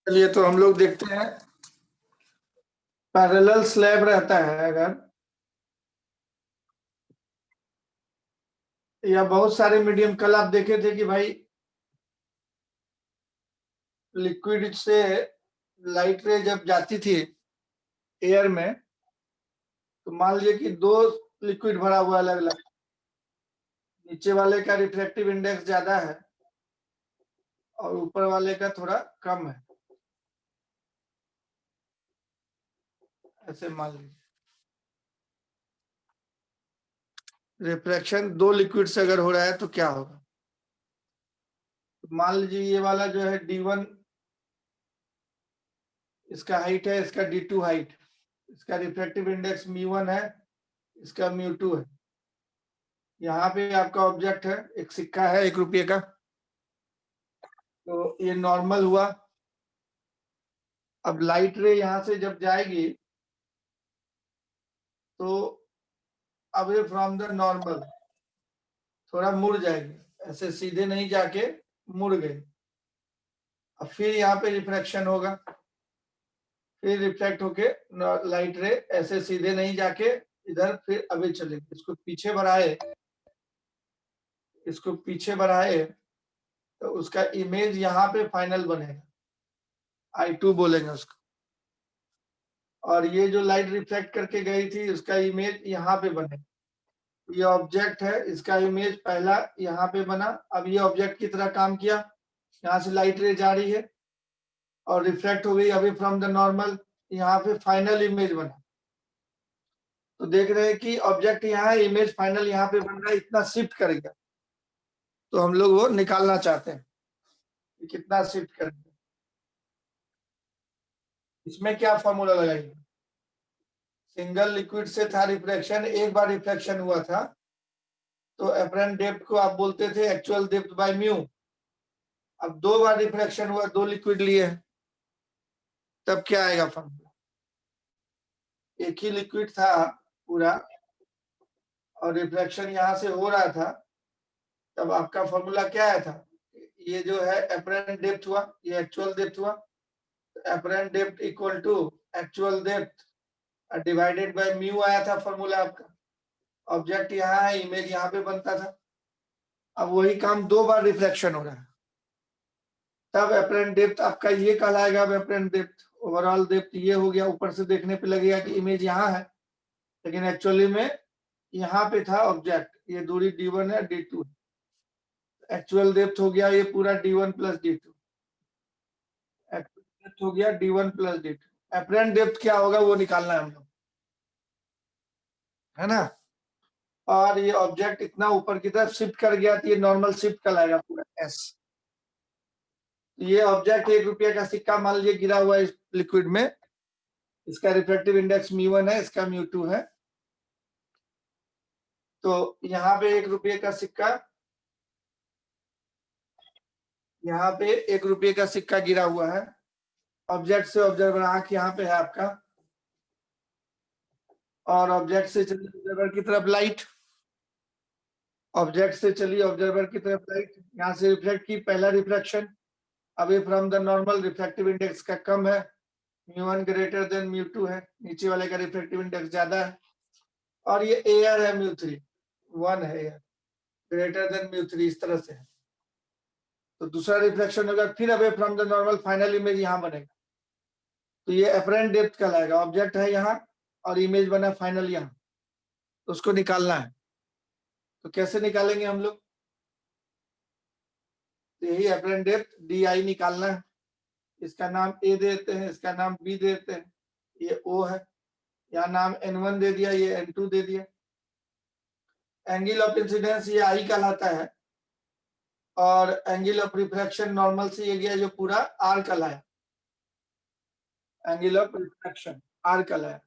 चलिए तो हम लोग देखते हैं। पैरेलल स्लैब रहता है अगर, या बहुत सारे मीडियम, कल आप देखे थे कि भाई लिक्विड से लाइट रे जब जाती थी एयर में, तो मान लीजिए कि दो लिक्विड भरा हुआ अलग अलग, नीचे वाले का रिफ्रैक्टिव इंडेक्स ज्यादा है और ऊपर वाले का थोड़ा कम है, ऐसे मान लीजिए। रिफ्रैक्शन दो लिक्विड से अगर हो रहा है तो क्या होगा, तो मान लीजिए ये वाला जो है D1, इसका हाइट है, इसका D2 हाइट, इसका रिफ्रैक्टिव इंडेक्स μ1 है, इसका μ2 है। यहाँ पे आपका ऑब्जेक्ट है, एक सिक्का है 1 रुपये का, तो ये नॉर्मल हुआ। अब लाइट रे यहाँ से जब जाएगी तो अवे फ्रॉम द नॉर्मल थोड़ा मुड़ जाएगी, ऐसे सीधे नहीं जाके मुड़ गई। अब फिर यहाँ पे रिफ्रैक्शन होगा, फिर रिफ्लेक्ट होके लाइट रे ऐसे सीधे नहीं जाके इधर फिर अवे चलेगी। इसको पीछे बढ़ाए तो उसका इमेज यहाँ पे फाइनल बनेगा, I2 बोलेंगे उसको। और ये जो लाइट रिफ्लेक्ट करके गई थी उसका इमेज यहाँ पे बनेगा। ये ऑब्जेक्ट है, इसका इमेज पहला यहाँ पे बना। अब ये ऑब्जेक्ट की तरह काम किया, यहाँ से लाइट रे जा रही है और रिफ्लेक्ट हो गई अभी फ्रॉम द नॉर्मल, यहाँ पे फाइनल इमेज बना। तो देख रहे हैं कि ऑब्जेक्ट यहाँ है, इमेज फाइनल यहाँ पे बन रहा है, इतना शिफ्ट करेगा। तो हम लोग वो निकालना चाहते हैं कि कितना शिफ्ट करेंगे। इसमें क्या फॉर्मूला लगाएंगे, सिंगल लिक्विड से था रिफ्लेक्शन, एक बार रिफ्लेक्शन हुआ था तो अपरेंट डेप्थ को आप बोलते थे एक्चुअल डेप्थ बाय म्यू। अब दो बार रिफ्लेक्शन हुआ, दो लिक्विड लिए, तब क्या आएगा फॉर्मूला। एक ही लिक्विड था पूरा और रिफ्लेक्शन यहाँ से हो रहा था, तब आपका फॉर्मूला क्या आया था, ये जो है अपरेंट डेप्थ हुआ, ये एक्चुअल डेप्थ हुआ, apparent depth equal to actual depth divided by mu आया था फॉर्मूला आपका। ऑब्जेक्ट यहाँ है, इमेज यहाँ पे बनता था। अब वही काम दो बार रिफ्लेक्शन हो रहा है, तब अपरेंट डेप्थ आपका ये कहलाएगा। अब अपरेंट डेप्थ, ओवरऑल डेप्थ ये हो गया। ऊपर से देखने पे लगेगा कि इमेज यहाँ है, लेकिन एक्चुअली में यहाँ पे था ऑब्जेक्ट, ये दूरी D1 है, D2 है। एक्चुअल डेप्थ हो गया ये पूरा D1 plus D2, actual depth हो गया D1 plus D2। Apparent depth क्या होगा वो निकालना है हम लोग, है ना। और ये ऑब्जेक्ट इतना ऊपर की तरफ शिफ्ट कर गया तो ये नॉर्मल शिफ्ट कहलाएगा पूरा S। ये ऑब्जेक्ट 1 रुपये का सिक्का मान लीजिए गिरा हुआ है इस लिक्विड में, इसका रिफ्लेक्टिव इंडेक्स μ1 है, इसका μ2 है। तो यहाँ पे 1 रुपये का सिक्का, यहाँ पे 1 रुपये का सिक्का गिरा हुआ है। ऑब्जेक्ट से ऑब्जर्वर आंख यहाँ पे है आपका, और ऑब्जेक्ट से चली ऑब्जर्वर की तरफ लाइट, ऑब्जेक्ट से चली ऑब्जर्वर की तरफ लाइट, यहाँ से रिफ्लेक्ट की, पहला reflection away from the normal, reflective index का कम है, μ1 ग्रेटर देन μ2 है, नीचे वाले का रिफ्लेक्टिव इंडेक्स ज्यादा है। और ये एयर है, μ3 1 है, एयर ग्रेटर देन μ3, इस तरह से है। तो दूसरा रिफ्लेक्शन होगा, फिर away from the normal, final image यहाँ बनेगा। तो ये अपरेंट डेप्थ कहलाएगा। ऑब्जेक्ट है यहाँ और इमेज बना फाइनल यहाँ, तो उसको निकालना है। तो कैसे निकालेंगे हम लोग, तो यही अपरेंट डेप्थ DI निकालना है। इसका नाम A देते हैं, इसका नाम B देते हैं, ये O है, यहाँ नाम N1 दे दिया, ये N2 दे दिया। एंगल ऑफ इंसिडेंस ये I कहलाता है, और एंगल ऑफ रिफ्रैक्शन नॉर्मल से ये गया जो पूरा R कहलाया, एंगल ऑफ रिफ्रैक्शन R कहलाया।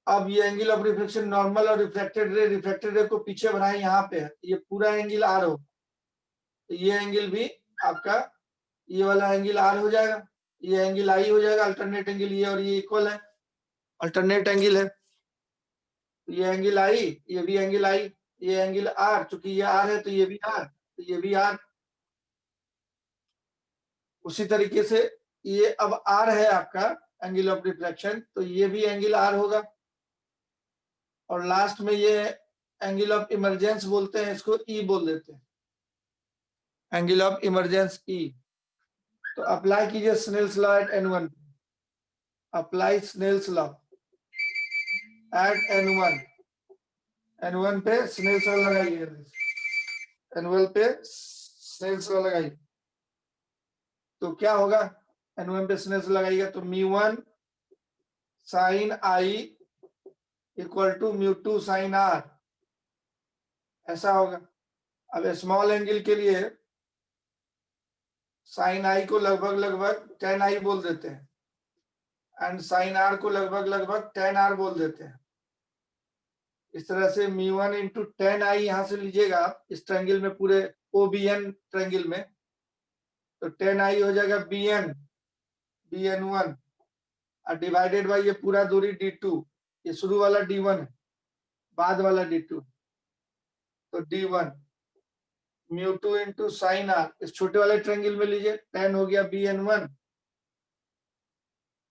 अब ये एंगल ऑफ रिफ्लेक्शन नॉर्मल और रिफ्लेक्टेड रे को पीछे बढ़ाए, यहाँ पे है, ये पूरा एंगल R हो, तो ये एंगल भी आपका, ये वाला एंगल R हो जाएगा, ये एंगल I हो जाएगा, अल्टरनेट एंगल, ये और ये इक्वल है, अल्टरनेट एंगल है। तो ये एंगल I, ये भी एंगल I, ये एंगल R, चूंकि ये R है तो ये भी R, तो ये भी R। उसी तरीके से ये अब आर है आपका एंगल ऑफ डिफ्रैक्शन, तो ये भी एंगल आर होगा। और लास्ट में ये एंगल ऑफ इमरजेंस बोलते हैं, इसको ई बोल देते हैं, एंगल ऑफ इमरजेंस ई। तो अप्लाई कीजिए Snell's law at N1, apply Snell's law at N1, N1 पे स्नेल्स लॉ लगाइए, N1 पे स्नेल्स लॉ लगाइए। तो क्या होगा, N1 पे स्नेल्स लगाइएगा तो μ1 sine I equal to μ2 sine R, ऐसा होगा। अब स्मॉल एंगल के लिए साइन आई को लगभग 10 आई बोल देते हैं एंड साइन आर को लगभग 10 आर बोल देते हैं। इस तरह से μ1 इंटू 10 आई यहां से लीजिएगा इस ट्रायंगल में, पूरे OBN ट्रायंगल में, तो 10 आई हो जाएगा BN1 और डिवाइडेड बाय ये पूरा दूरी D2, ये शुरू वाला D1 है, बाद वाला D2, तो D1 μ2 इंटू साइन आर, इस छोटे वाले ट्रायंगल में लीजिए 10 हो गया BN1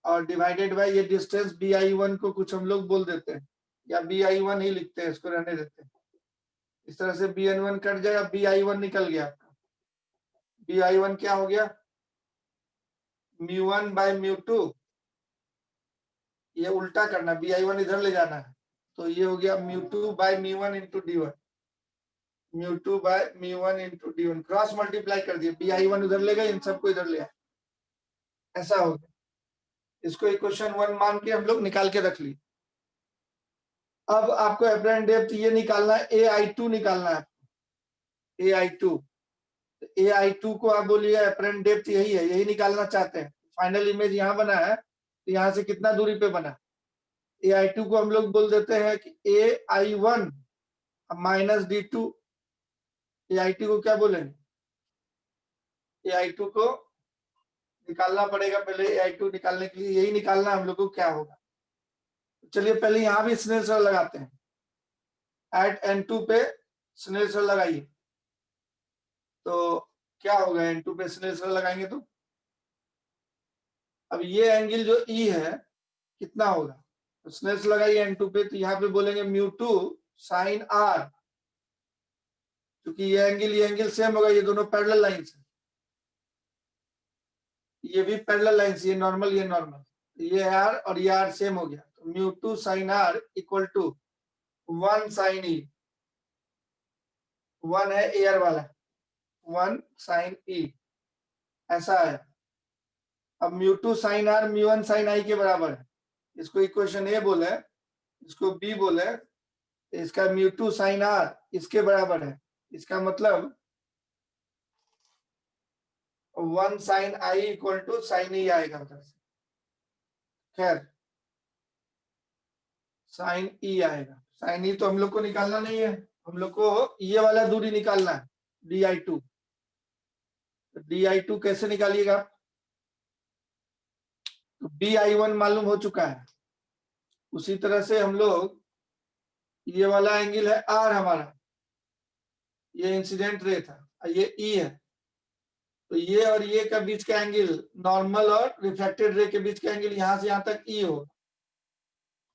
और डिवाइडेड बाय ये डिस्टेंस BI1 को कुछ हम लोग बोल देते हैं या BI1 ही लिखते हैं, इसको रहने देते हैं। इस तरह से BN1 कट जाएगा, BI1 निकल गया आपका। BI1 क्या हो गया, μ1 बाय μ2, ये उल्टा करना, BI1 इधर ले जाना है, तो ये हो गया μ2 by μ1 into D1, μ2 by μ1 into D1, cross multiply कर दिया, BI1 उधर ले गए, इन सबको इधर ले आए, ऐसा हो गया। इसको इक्वेशन 1 मान के हम लोग निकाल के रख ली। अब आपको एपरेंट डेप्थ ये निकालना है, AI2 निकालना है, AI2। AI2 को आप बोलिए एपरेंट डेप्थ यही है, यही निकालना चाहते हैं। फाइनल इमेज यहाँ बना है, तो यहाँ से कितना दूरी पे बना, AI2 को हम लोग बोल देते हैं कि AI1 माइनस D2। AI2 को क्या बोलेंगे, AI2 को निकालना पड़ेगा, पहले AI2 निकालने के लिए यही निकालना हम लोग को क्या होगा। चलिए पहले यहाँ भी स्नेल्स लॉ लगाते हैं, एट N2 पे स्नेल्स लॉ लगाइए, तो क्या होगा, N2 पे स्नेल्स लॉ लगाएंगे तो अब ये एंगल जो E है कितना होगा, तो स्नेल्स लगाइए N2 पे, तो यहाँ पे बोलेंगे μ2 साइन R, क्योंकि ये एंगल सेम होगा, ये दोनों पैरेलल लाइंस है, ये भी पैरेलल लाइंस, ये नॉर्मल ये नॉर्मल, ये R और ये R सेम हो गया, तो μ2 sine R equal to 1 sine E, 1 है एयर वाला, 1 साइन E, ऐसा है। अब μ2 साइन R μ1 साइन I के बराबर है, इसको इक्वेशन A बोले, इसको B बोले, इसका μ2 साइन R इसके बराबर है, इसका मतलब 1 sine I equal to sine E आएगा उधर से, खैर साइन E आएगा। साइन E तो हम लोग को निकालना नहीं है, हम लोग को ये वाला दूरी निकालना है DI2। DI2 कैसे निकालिएगा, तो BI1 मालूम हो चुका है, उसी तरह से हम लोग ये वाला एंगल है R हमारा, ये इंसिडेंट रे था, ये E है, तो ये और ये का बीच का एंगल, नॉर्मल और रिफ्लेक्टेड रे के बीच का एंगल यहां से यहां तक E हो,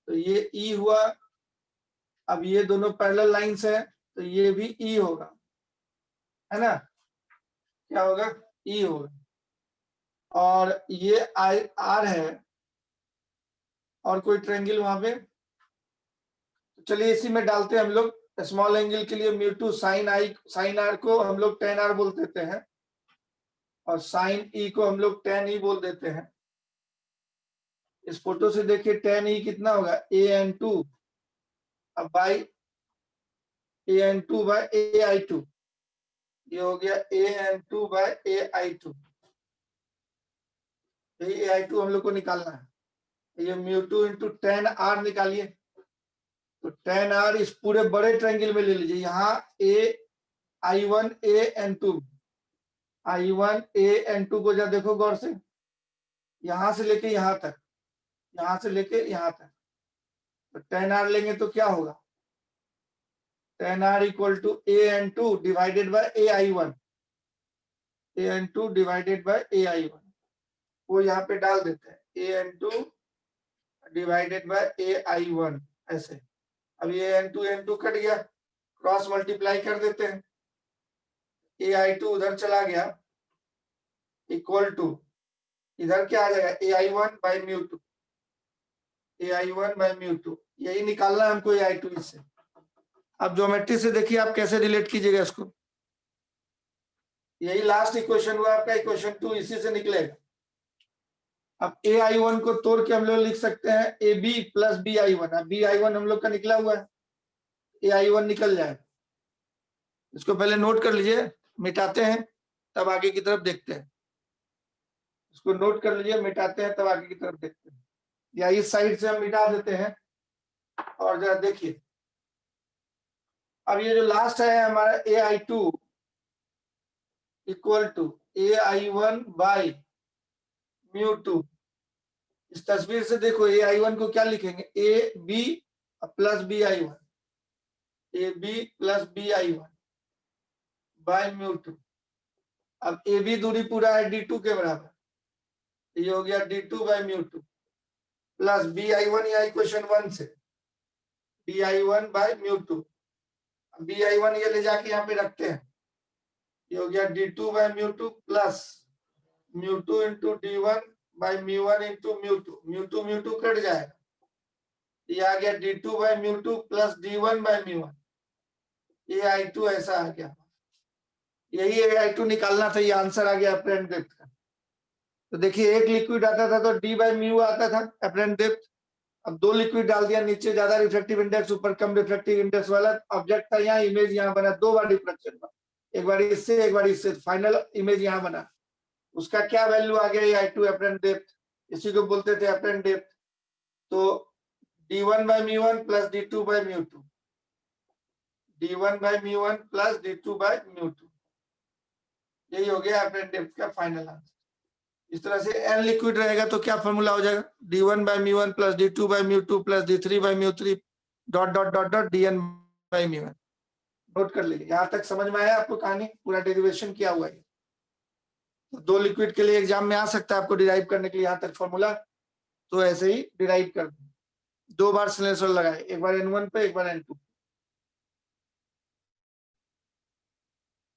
तो ये E हुआ। अब ये दोनों पैरेलल लाइंस है, तो ये भी E होगा, है ना, क्या होगा, E होगा। और ये R है और कोई ट्रायंगल वहां पे, तो चलिए इसी में डालते हैं हम लोग। स्मॉल एंगल के लिए μ2 साइन R को हम लोग 10 R बोल देते हैं और साइन E को हम लोग 10 E बोल देते हैं। इस फोटो से देखिए 10 E कितना होगा, AN2 अब बाई AN2 बाय AI2, ये हो गया AN2 बाय AI2, ये AI2 हम लोग को निकालना है। ये μ2 इंटू 10 R निकालिए, तो 10 R इस पूरे बड़े ट्रायंगल में ले लीजिए, यहाँ I1 AN2, I1 AN2 को जरा देखो गौर से, यहां से लेके यहां तक, यहां से लेके यहां तक, तो 10 R लेंगे तो क्या होगा, 10 R equal to AN2 divided by AI1, AN2 divided by AI1, वो यहाँ पे डाल देते हैं, AN2 डिवाइडेड बाय AI1 ऐसे। अब ये N2 कट गया, क्रॉस मल्टीप्लाई कर देते हैं, AI2 उधर चला गया इक्वल टू, इधर क्या आ जाएगा AI1 by mu to, AI1 by mu two, यही निकालना है हमको AI2 इससे। अब ज्योमेट्री से देखिए आप कैसे रिलेट कीजिएगा इसको, यही लास्ट इक्वेशन हुआ आपका, इक्वेशन 2 इसी से निकलेगा। अब AI1 को तोड़ के हम लोग लिख सकते हैं AB प्लस BI1, अब BI1 हम लोग का निकला हुआ है, AI1 निकल जाए। इसको पहले नोट कर लीजिए, मिटाते हैं तब आगे की तरफ देखते हैं। इसको नोट कर लीजिए, मिटाते हैं तब आगे की तरफ देखते हैं, या इस साइड से हम मिटा देते हैं। और जरा देखिए, अब ये जो लास्ट है हमारा AI2 equal to AI1 by mu two. इस तस्वीर से देखो AI1 को क्या लिखेंगे, AB plus BI1, AB plus BI1 by mu two. अब AB दूरी पूरा है D2 के बराबर, ये हो गया D2 by mu two plus BI1 या इक्वेशन 1 से BI1 by mu to. BI1 ये ले जाके यहाँ पे रखते हैं, ये हो गया D2 by mu two plus mu two into D1 by mu into mu two cut जाएगा, ये आ गया D2 by mu two plus D1 by mu, ये AI2 ऐसा आ गया। यही AI2 निकालना था, ये आंसर आ गया अपरेंट डेप्थ का। तो देखिए एक लिक्विड आता था तो D बाई म्यू आता था अपरेंट डेप्थ, अब दो लिक्विड डाल दिया, नीचे ज्यादा रिफ्रैक्टिव इंडेक्स ऊपर कम रिफ्रैक्टिव इंडेक्स वाला ऑब्जेक्ट था, यहाँ इमेज यहाँ बना, दो बार रिफ्लेक्शन बना, एक बार इससे एक बार इससे, फाइनल इमेज यहाँ बना। उसका क्या वैल्यू आ गया AI2 अपरेंट डेप्थ, इसी को बोलते थे अपरेंट डेप्थ। तो D1 by म्यू1 plus D2 by mu two, D1 by म्यू1 plus D2 by mu two, यही हो गया अपरेंट डेप्थ का फाइनल आंसर। इस तरह से n लिक्विड रहेगा तो क्या फॉर्मूला हो जाएगा, D1 by म्यू1 plus D2 by mu two plus D3 by mu three dot dot dot dot DN by mu. Note कर लीजिए, यहाँ तक समझ में आया आपको कहानी, पूरा डेरिवेशन किया हुआ है। तो दो लिक्विड के लिए एग्जाम में आ सकता है आपको डिराइव करने के लिए यहाँ तक फॉर्मूला, तो ऐसे ही डिराइव कर दो, दो बार सिलेंसर लगाए, एक बार N1 पे एक बार N2।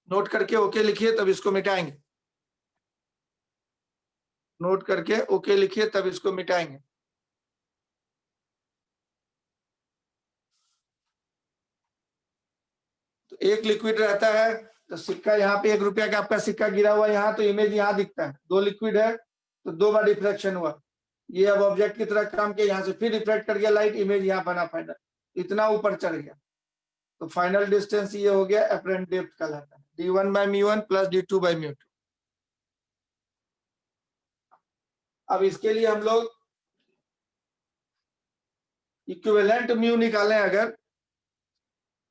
नोट करके ओके लिखिए तब इसको मिटाएंगे, नोट करके ओके लिखिए तब इसको मिटाएंगे। तो एक लिक्विड रहता है तो सिक्का यहाँ पे 1 रुपया का आपका सिक्का गिरा हुआ यहाँ, तो इमेज यहाँ दिखता है, दो लिक्विड है तो दो बार डिफ्रैक्शन हुआ, ये अब ऑब्जेक्ट की तरह काम किया, यहाँ से फिर रिफ्लेक्ट कर गया लाइट, इमेज यहाँ बना फाइनल, इतना ऊपर चढ़ गया, तो फाइनल डिस्टेंस ये हो गया अपरेंट डेप्थ कहलाता है, D1 by म्यू1 plus D2 by mu two. अब इसके लिए हम लोग इक्विवेलेंट म्यू निकालें, अगर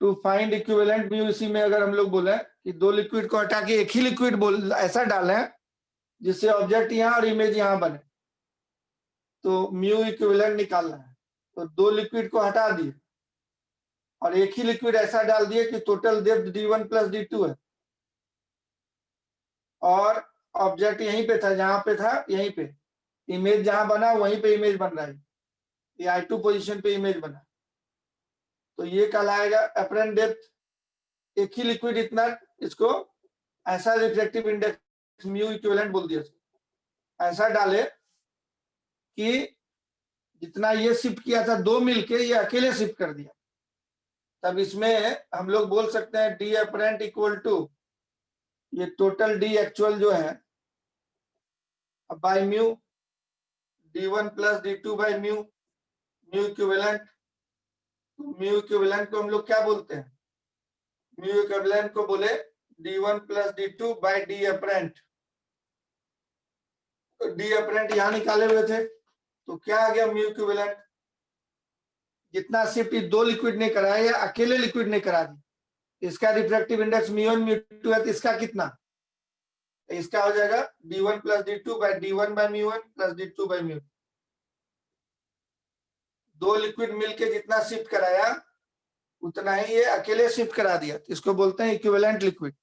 टू फाइंड इक्विवेलेंट म्यू, इसी में अगर हम लोग बोले कि दो लिक्विड को हटा के एक ही लिक्विड बोल ऐसा डालें जिससे ऑब्जेक्ट यहाँ और इमेज यहाँ बने, तो म्यू इक्विवेलेंट निकालना है। तो दो लिक्विड को हटा दिए और एक ही लिक्विड ऐसा डाल दिए कि total depth D1 plus D2 है, और ऑब्जेक्ट यहीं पे था, जहां पे था यहीं पे, इमेज जहां बना वहीं पे इमेज बन रहा है, ये I2 पोजीशन पे इमेज बना, तो ये कहलाएगा अपरेंट डेप्थ। एक ही लिक्विड इतना, इसको ऐसा रिफ्लेक्टिव इंडेक्स म्यू इक्विवेलेंट बोल दिया, ऐसा डाले कि जितना ये शिफ्ट किया था दो मिलके ये अकेले शिफ्ट कर दिया, तब इसमें हम लोग बोल सकते हैं डी अपरेंट इक्वल टू ये टोटल डी एक्चुअल जो है by mu, D1 plus D2 by mu, mu equivalent. Mu equivalent को हम लोग क्या बोलते हैं, म्यू इक्विवेलेंट को बोले D1 plus D2 by D apparent. तो डी अपरेंट यहाँ निकाले हुए थे, तो क्या आ गया म्यू इक्विवेलेंट, जितना शिफ्ट दो लिक्विड ने कराया या अकेले लिक्विड ने करा दी, इसका रिफ्रैक्टिव इंडेक्स म्यू1 म्यू2 है, तो इसका कितना, इसका हो जाएगा D1 plus D2 by D1 by म्यू1 plus D2 by mu. दो लिक्विड मिलके जितना शिफ्ट कराया उतना ही ये अकेले शिफ्ट करा दिया, इसको बोलते हैं इक्विवेलेंट लिक्विड।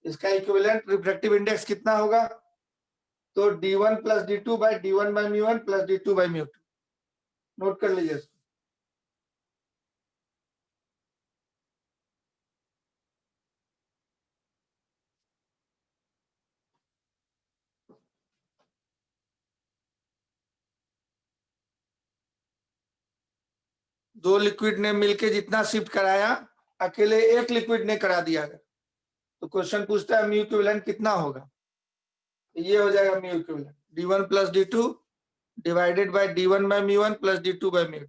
इसका इक्विवेलेंट रिफ्रैक्टिव इंडेक्स कितना होगा, तो d1 plus d2 by d1 by म्यू1 plus d2 by mu two. Note कर लीजिए इसको। दो लिक्विड ने मिलके जितना शिफ्ट कराया अकेले एक लिक्विड ने करा दिया। तो क्वेश्चन पूछता है म्यू इक्विवेलेंट कितना होगा। ये हो जाएगा mu equivalent d1 plus d2 divided by d1 by म्यू1 plus d2 by mu two.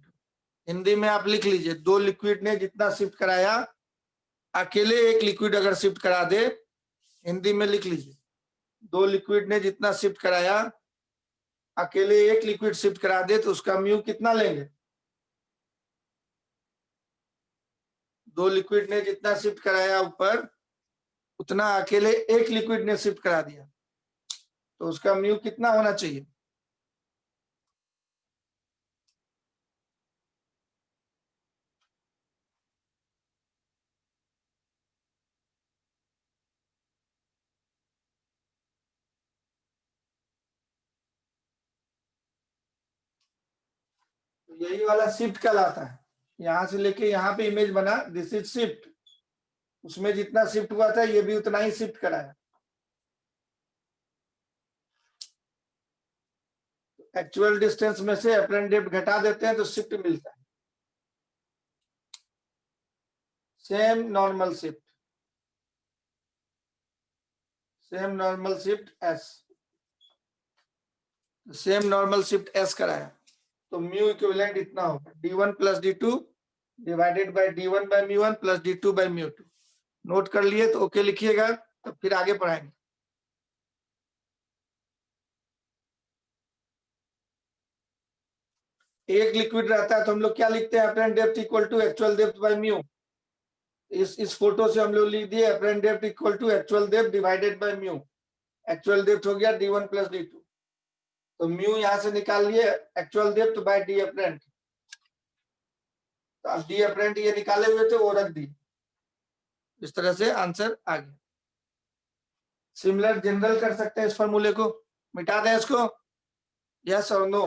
Hindi में आप लिख लीजिए, दो लिक्विड ने जितना शिफ्ट कराया अकेले एक लिक्विड अगर शिफ्ट करा दे, हिंदी में लिख लीजिए, दो लिक्विड ने जितना शिफ्ट कराया अकेले एक लिक्विड शिफ्ट करा दे तो उसका म्यू कितना लेंगे। दो लिक्विड ने जितना शिफ्ट कराया ऊपर उतना अकेले एक लिक्विड ने शिफ्ट करा दिया तो उसका म्यू कितना होना चाहिए। तो यही वाला शिफ्ट कहलाता है। यहां से लेके यहाँ पे इमेज बना, दिस इज शिफ्ट। उसमें जितना शिफ्ट हुआ था ये भी उतना ही शिफ्ट कराया। एक्चुअल डिस्टेंस में से अपरेंट डेप्थ घटा देते हैं तो शिफ्ट मिलता है। Same normal shift, same normal shifts, same normal shifts कराया तो म्यू इक्विवेलेंट इतना होगा d1 plus d2 divided by d1 by म्यू1 plus d2 by mu two. Note कर लिए तो ओके लिखिएगा, तो फिर आगे पढ़ाएंगे। एक लिक्विड रहता है तो हम लोग क्या लिखते हैं, apparent depth equal to actual depth by mu. इस फोटो से हम लोग लिख दिए apparent depth equal to actual depth divided by mu. Actual depth हो गया d1 प्लस d2, तो म्यू यहां से निकाल लिए actual depth by D apparent. तो अब डी अपरेंट ये निकाले हुए थे वो रख दिए। इस तरह से आंसर आ गया। सिमिलर जनरल कर सकते हैं इस फॉर्मूले को, मिटा दें इसको, यस और नो।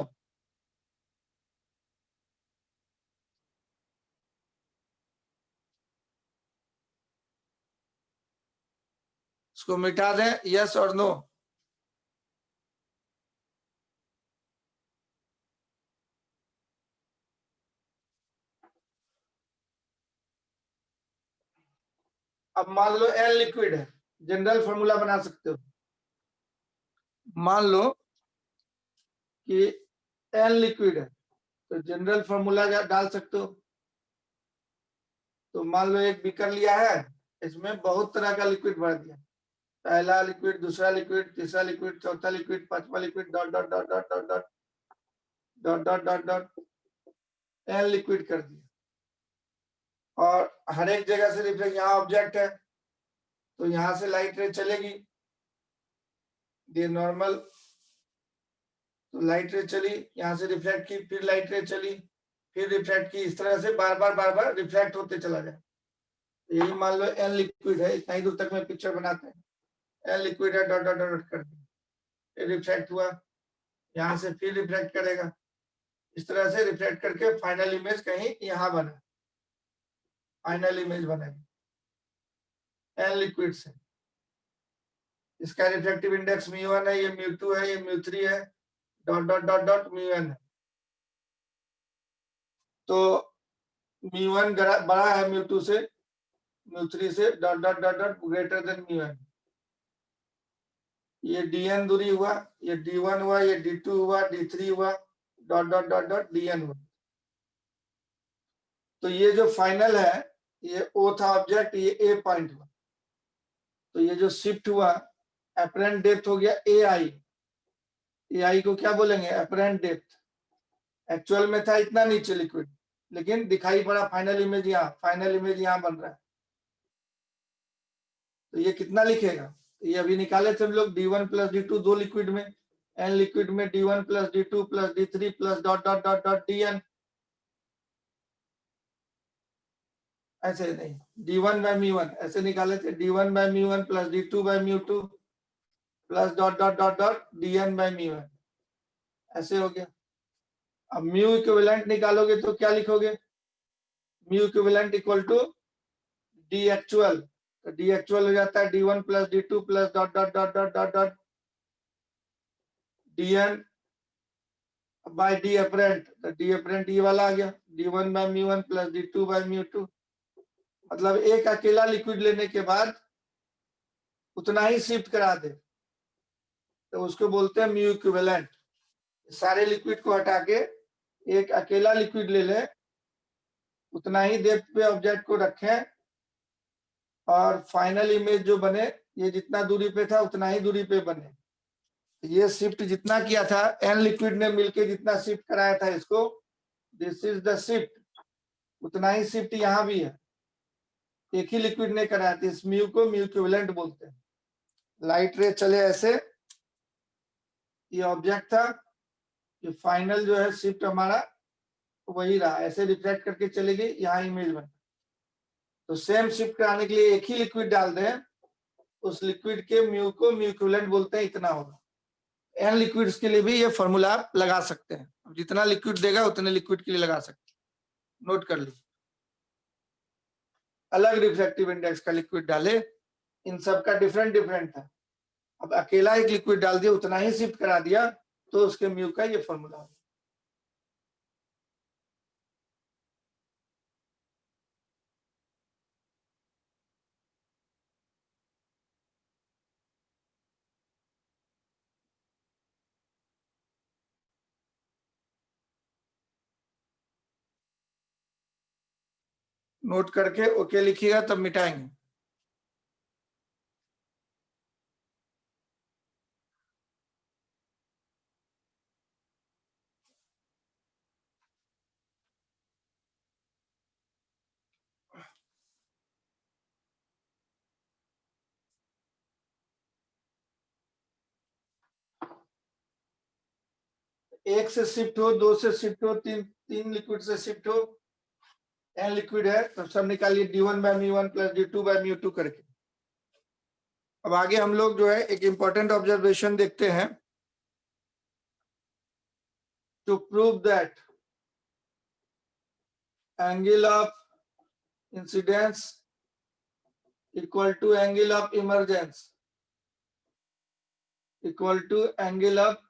इसको मिटा दें, यस और नो। अब मान लो एन लिक्विड है, जनरल फॉर्मूला बना सकते हो। मान लो कि एन लिक्विड है तो जनरल फॉर्मूला डाल सकते हो। तो मान लो एक बीकर लिया है, इसमें बहुत तरह का लिक्विड भर दिया, पहला लिक्विड, दूसरा लिक्विड, तीसरा लिक्विड, चौथा लिक्विड, पांचवा liquid, dot dot dot dot dot dot dot dot dot dot n liquid कर दिया। और हर एक जगह से रिफ्लेक्ट, यहाँ ऑब्जेक्ट है तो यहां से लाइट रे चलेगी, ये नॉर्मल, तो लाइट रे चली, यहाँ से रिफ्लेक्ट की, फिर लाइट रे चली, फिर रिफ्लेक्ट की, इस तरह से बार बार रिफ्लेक्ट होते चला जाए। यही मान लो एन लिक्विड है, इतना ही दूर तक में पिक्चर बनाते हैं, एन लिक्विड है, डॉट डॉट डॉट कर दिया, रिफ्लेक्ट हुआ, यहाँ से फिर रिफ्लेक्ट करेगा, इस तरह से रिफ्लेक्ट करके फाइनल इमेज कहीं यहाँ बना, फाइनल इमेज बनेगी एन लिक्विड से। इसका रिफ्लेक्टिव इंडेक्स म्यू1 है, ये म्यू2 है, ये म्यू3 है, dot dot dot dot mu n है। तो म्यू1 बड़ा है म्यू2 से, म्यू3 से, dot dot dot dot greater than mu n। ये dn दूरी हुआ, ये d1 हुआ, ये d2 हुआ, d3 हुआ, dot dot dot dot dn हुआ। तो ये जो फाइनल है, ये O था ऑब्जेक्ट, ये A पॉइंट हुआ, तो ये जो शिफ्ट हुआ अपरेंट डेप्थ हो गया AI। AI को क्या बोलेंगे, अपरेंट डेप्थ। एक्चुअल में था इतना नीचे लिक्विड, लेकिन दिखाई पड़ा फाइनल इमेज यहाँ, फाइनल इमेज यहाँ बन रहा है, तो ये कितना लिखेगा, ये अभी निकाले थे हम लोग d1 प्लस d2, दो लिक्विड में, एन लिक्विड में d1 plus d2 plus d3 plus dot dot dot dot dn। ऐसे नहीं, d1 बाय म्यू1 ऐसे निकाले थे, d1 by म्यू1 plus d2 by mu two plus dot dot dot dot dn by mu n, ऐसे हो गया। अब म्यू इक्विवेलेंट निकालोगे तो क्या लिखोगे, mu equivalent equal to D actual, तो डी एक्चुअल हो जाता है d1 plus d2 plus dot dot dot dot dot dot dn by D apparent, तो डी अपरेंट ये वाला आ गया d1 by mu one plus d2 by mu two. मतलब एक अकेला लिक्विड लेने के बाद उतना ही शिफ्ट करा दे तो उसको बोलते हैं म्यू इक्विवेलेंट। सारे लिक्विड को हटा के एक अकेला लिक्विड ले ले, उतना ही डेप्थ पे ऑब्जेक्ट को रखें और फाइनल इमेज जो बने ये जितना दूरी पे था उतना ही दूरी पे बने। ये शिफ्ट जितना किया था एन लिक्विड ने मिलके जितना शिफ्ट कराया था इसको, दिस इज द शिफ्ट, उतना ही शिफ्ट यहाँ भी है, एक ही लिक्विड ने कराया था। इस म्यू को म्यू इक्विवेलेंट बोलते हैं। लाइट रे चले ऐसे, ये ऑब्जेक्ट था, ये फाइनल जो है शिफ्ट हमारा वही रहा, ऐसे रिफ्लेक्ट करके चली गई, यहाँ इमेज बन। तो सेम शिफ्ट कराने के लिए एक ही लिक्विड डाल दें, उस लिक्विड के म्यू को म्यू इक्विवेलेंट बोलते हैं, इतना होगा। एन लिक्विड्स के लिए भी ये फॉर्मूला आप लगा सकते हैं, जितना लिक्विड देगा उतने लिक्विड के लिए लगा सकते हैं, नोट कर लीजिए। अलग रिफ्रैक्टिव इंडेक्स का लिक्विड डाले, इन सब का डिफरेंट डिफरेंट था, अब अकेला एक लिक्विड डाल दिया उतना ही शिफ्ट करा दिया तो उसके म्यू का ये फॉर्मूला है। नोट करके ओके लिखिएगा तब मिटाएंगे। एक से शिफ्ट हो, दो से शिफ्ट हो, तीन लिक्विड से शिफ्ट हो, एन लिक्विड है तो सब निकालिए d1 by mu one plus d2 by mu to करके। अब आगे हम लोग जो है एक इंपॉर्टेंट ऑब्जर्वेशन देखते हैं। To prove that angle of incidence equal to angle of emergence equal to angle of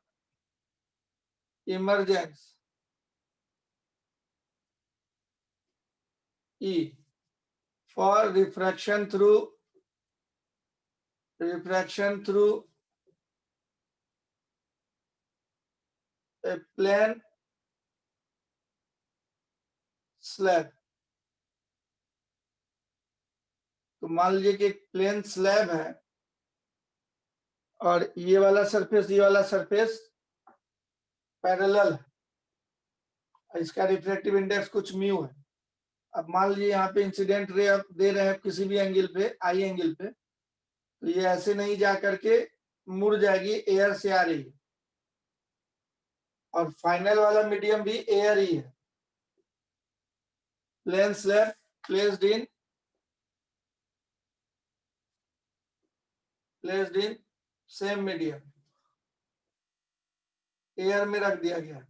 emergence E for refraction through a plane slab। तो मान लीजिए कि एक प्लेन स्लैब है और ये वाला सरफेस पैरेलल है, इसका रिफ्रैक्टिव इंडेक्स कुछ म्यू है। अब मान लीजिए यहाँ पे इंसिडेंट रे आप दे रहे हैं किसी भी एंगल पे, आई एंगल पे, तो ये ऐसे नहीं जा करके मुड़ जाएगी, एयर से आ रही है और फाइनल वाला मीडियम भी एयर ही है। Plane slab placed in same medium, air में रख दिया गया।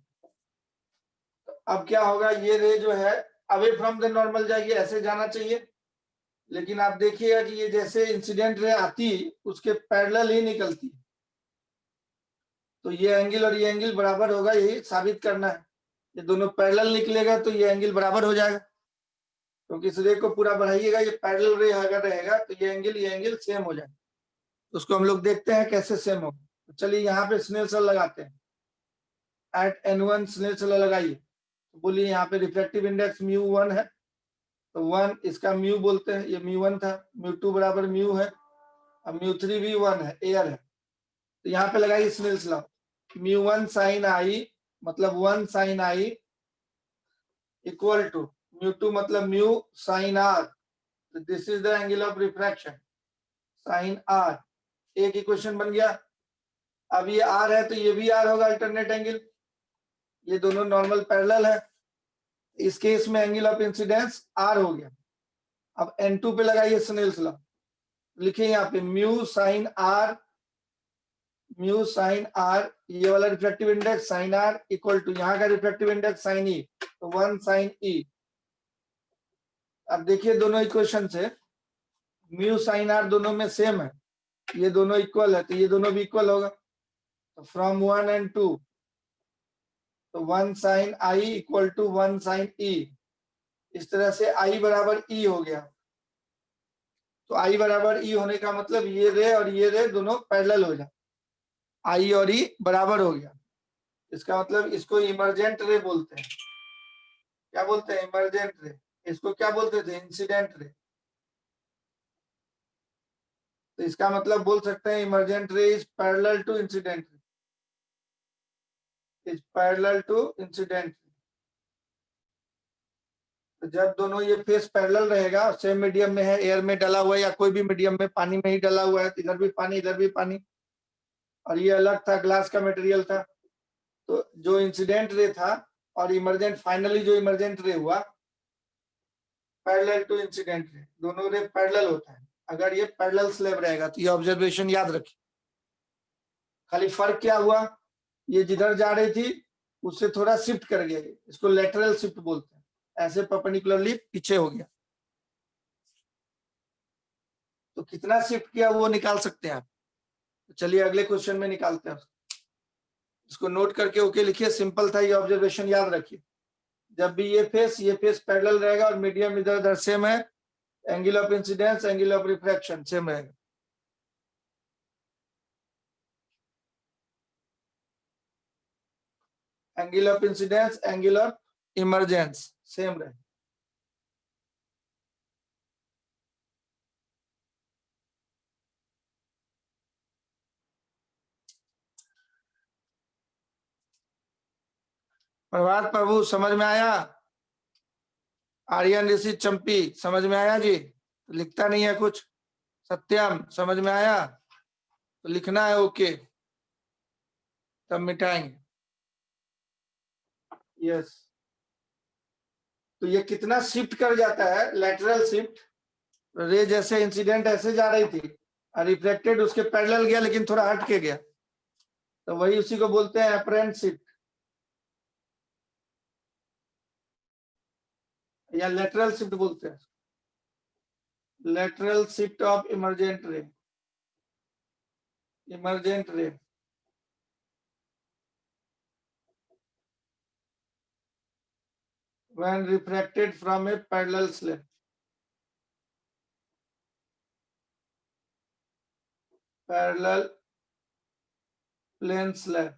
अब क्या होगा, ये रे जो है अवे फ्रॉम द नॉर्मल जाएगी, ऐसे जाना चाहिए, लेकिन आप देखिएगा कि ये जैसे इंसिडेंट रे आती उसके पैरेलल ही निकलती, तो ये एंगल और ये एंगल बराबर होगा, यही साबित करना है। ये दोनों पैरेलल निकलेगा तो ये एंगल बराबर हो जाएगा, क्योंकि इस रे को पूरा बढ़ाइएगा, ये पैरेलल रे अगर रहेगा तो ये एंगल सेम हो जाएगा। तो उसको हम लोग देखते हैं कैसे सेम होगा। तो चलिए यहाँ पे स्नेल्स लॉ लगाते हैं। एट n1 स्नेल्स लॉ लगाइए, तो बोलिए यहाँ पे रिफ्रैक्टिव इंडेक्स म्यू वन है, तो वन इसका म्यू बोलते हैं, ये म्यू वन था, म्यू टू बराबर म्यू है, अब म्यू थ्री भी वन है, एयर है। तो यहाँ पे लगाइए Snell's law, mu one sine i मतलब one sine I equal to mu two मतलब म्यू साइन आर, तो this is the angle of refraction sine r. एक इक्वेशन बन गया। अब ये आर है तो ये भी आर होगा, अल्टरनेट एंगल, ये दोनों नॉर्मल पैरेलल है, इस केस में एंगल ऑफ इंसिडेंस आर हो गया। अब N2 पे लगाइए स्नेल्स लॉ, लिखिए यहाँ पे mu sine r mu sine r, ये वाला refractive index sine r equal to यहाँ का रिफ्रैक्टिव इंडेक्स साइन ई, तो 1 साइन ई। अब देखिए दोनों इक्वेशन से म्यू साइन आर दोनों में सेम है, ये दोनों इक्वल है, तो ये दोनों भी इक्वल होगा। तो फ्रॉम 1 and 2, तो 1 sine I equal to 1 sine e. इस तरह से आई बराबर ई हो गया। तो आई बराबर ई होने का मतलब ये रे और ये रे दोनों पैरेलल हो जाए, आई और ई बराबर हो गया। इसका मतलब इसको इमर्जेंट रे बोलते हैं। क्या बोलते हैं? इमर्जेंट रे। इसको क्या बोलते थे? Incident ray. तो इसका मतलब बोल सकते हैं emergent ray is parallel to incident ray, is parallel to incident. तो जब दोनों ये फेस पैरेलल रहेगा, सेम मीडियम में है, एयर में डला हुआ है या कोई भी मीडियम में, पानी में ही डला हुआ है, इधर भी पानी इधर भी पानी, और ये अलग था, ग्लास का मटेरियल था, तो जो इंसिडेंट रे था और इमर्जेंट, फाइनली जो इमर्जेंट रे हुआ पैरेलल टू इंसिडेंट रे, दोनों रे पैरेलल होता है अगर ये पैरेलल स्लैब रहेगा। तो ये ऑब्जर्वेशन याद रखिए। खाली फर्क क्या हुआ, ये जिधर जा रही थी उससे थोड़ा शिफ्ट कर गया, इसको लेटरल शिफ्ट बोलते हैं, ऐसे परपेंडिकुलरली पीछे हो गया। तो कितना शिफ्ट किया वो निकाल सकते हैं आप। तो चलिए अगले क्वेश्चन में निकालते हैं। इसको नोट करके ओके लिखिए, सिंपल था, ये ऑब्जर्वेशन याद रखिए। जब भी ये फेस पैरेलल रहेगा और मीडियम इधर उधर सेम है, angle of incidence angle of refraction same रहेगा। Angle of incidence angle of emergence same रहेगा। प्रभात प्रभु समझ में आया? आर्यन ऋषि चंपी समझ में आया जी? तो लिखता नहीं है कुछ। सत्यम समझ में आया? तो लिखना है ओके, तब मिटाएंगे। यस। तो ये कितना शिफ्ट कर जाता है, लेटरल शिफ्ट। रे जैसे इंसिडेंट ऐसे जा रही थी, रिफ्लेक्टेड उसके पैरेलल गया लेकिन थोड़ा हट के गया, तो वही उसी को बोलते हैं अपरेंट शिफ्ट या लेटरल शिफ्ट बोलते हैं। लेटरल शिफ्ट ऑफ इमर्जेंट रे, इमर्जेंट रे। when refracted from a parallel slab, parallel plane slab।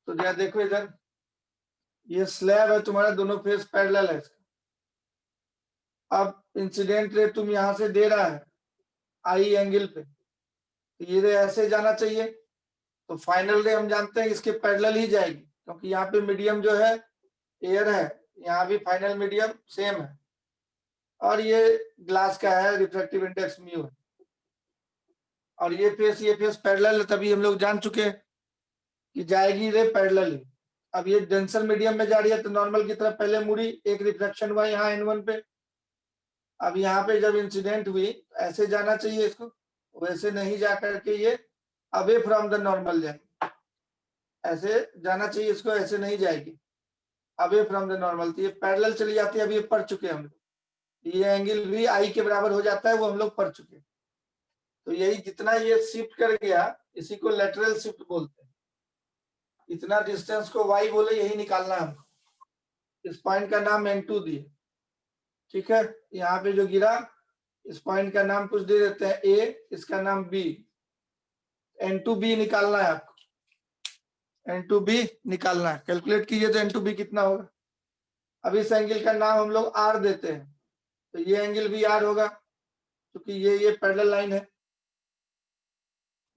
तो क्या देखो इधर, ये स्लैब है तुम्हारा, दोनों फेस पैरेलल है। अब इंसिडेंट रे तुम यहां से दे रहा है आई एंगल पे, तो ये रे ऐसे जाना चाहिए, तो फाइनल रे हम जानते हैं इसके पैरेलल ही जाएगी, क्योंकि यहाँ पे मीडियम जो है एयर है, यहाँ भी फाइनल मीडियम सेम है, और ये ग्लास का है, रिफ्रैक्टिव इंडेक्स म्यू है, और ये फेस पैरेलल है, तभी हम लोग जान चुके हैं कि जाएगी रे पैरेलल ही। अब ये डेंसर मीडियम में जा रही है तो नॉर्मल की तरफ पहले मुड़ी, एक रिफ्लेक्शन हुआ यहाँ N1 पे। अब यहाँ पे जब इंसिडेंट हुई ऐसे जाना चाहिए इसको, वैसे नहीं जा करके ये अवे फ्रॉम द नॉर्मल जाएगी, ऐसे जाना चाहिए इसको, ऐसे नहीं जाएगी, अवे फ्रॉम द नॉर्मल। तो ये पैरेलल चली जाती है, अभी ये पढ़ चुके हम लोग, ये एंगल भी आई के बराबर हो जाता है, वो हम लोग पढ़ चुके। तो यही जितना ये शिफ्ट कर गया इसी को लेटरल शिफ्ट बोलते हैं। इतना डिस्टेंस को y बोले, यही निकालना है हमको। इस पॉइंट का नाम N2 दिए, ठीक है। यहाँ पे जो गिरा इस पॉइंट का नाम कुछ दे देते हैं A, इसका नाम B, N2B निकालना है आपको, N2B निकालना है। कैलकुलेट कीजिए तो N2B कितना होगा। अब इस एंगल का नाम हम लोग R देते हैं, तो ये एंगल भी R होगा क्योंकि ये पैरेलल लाइन है।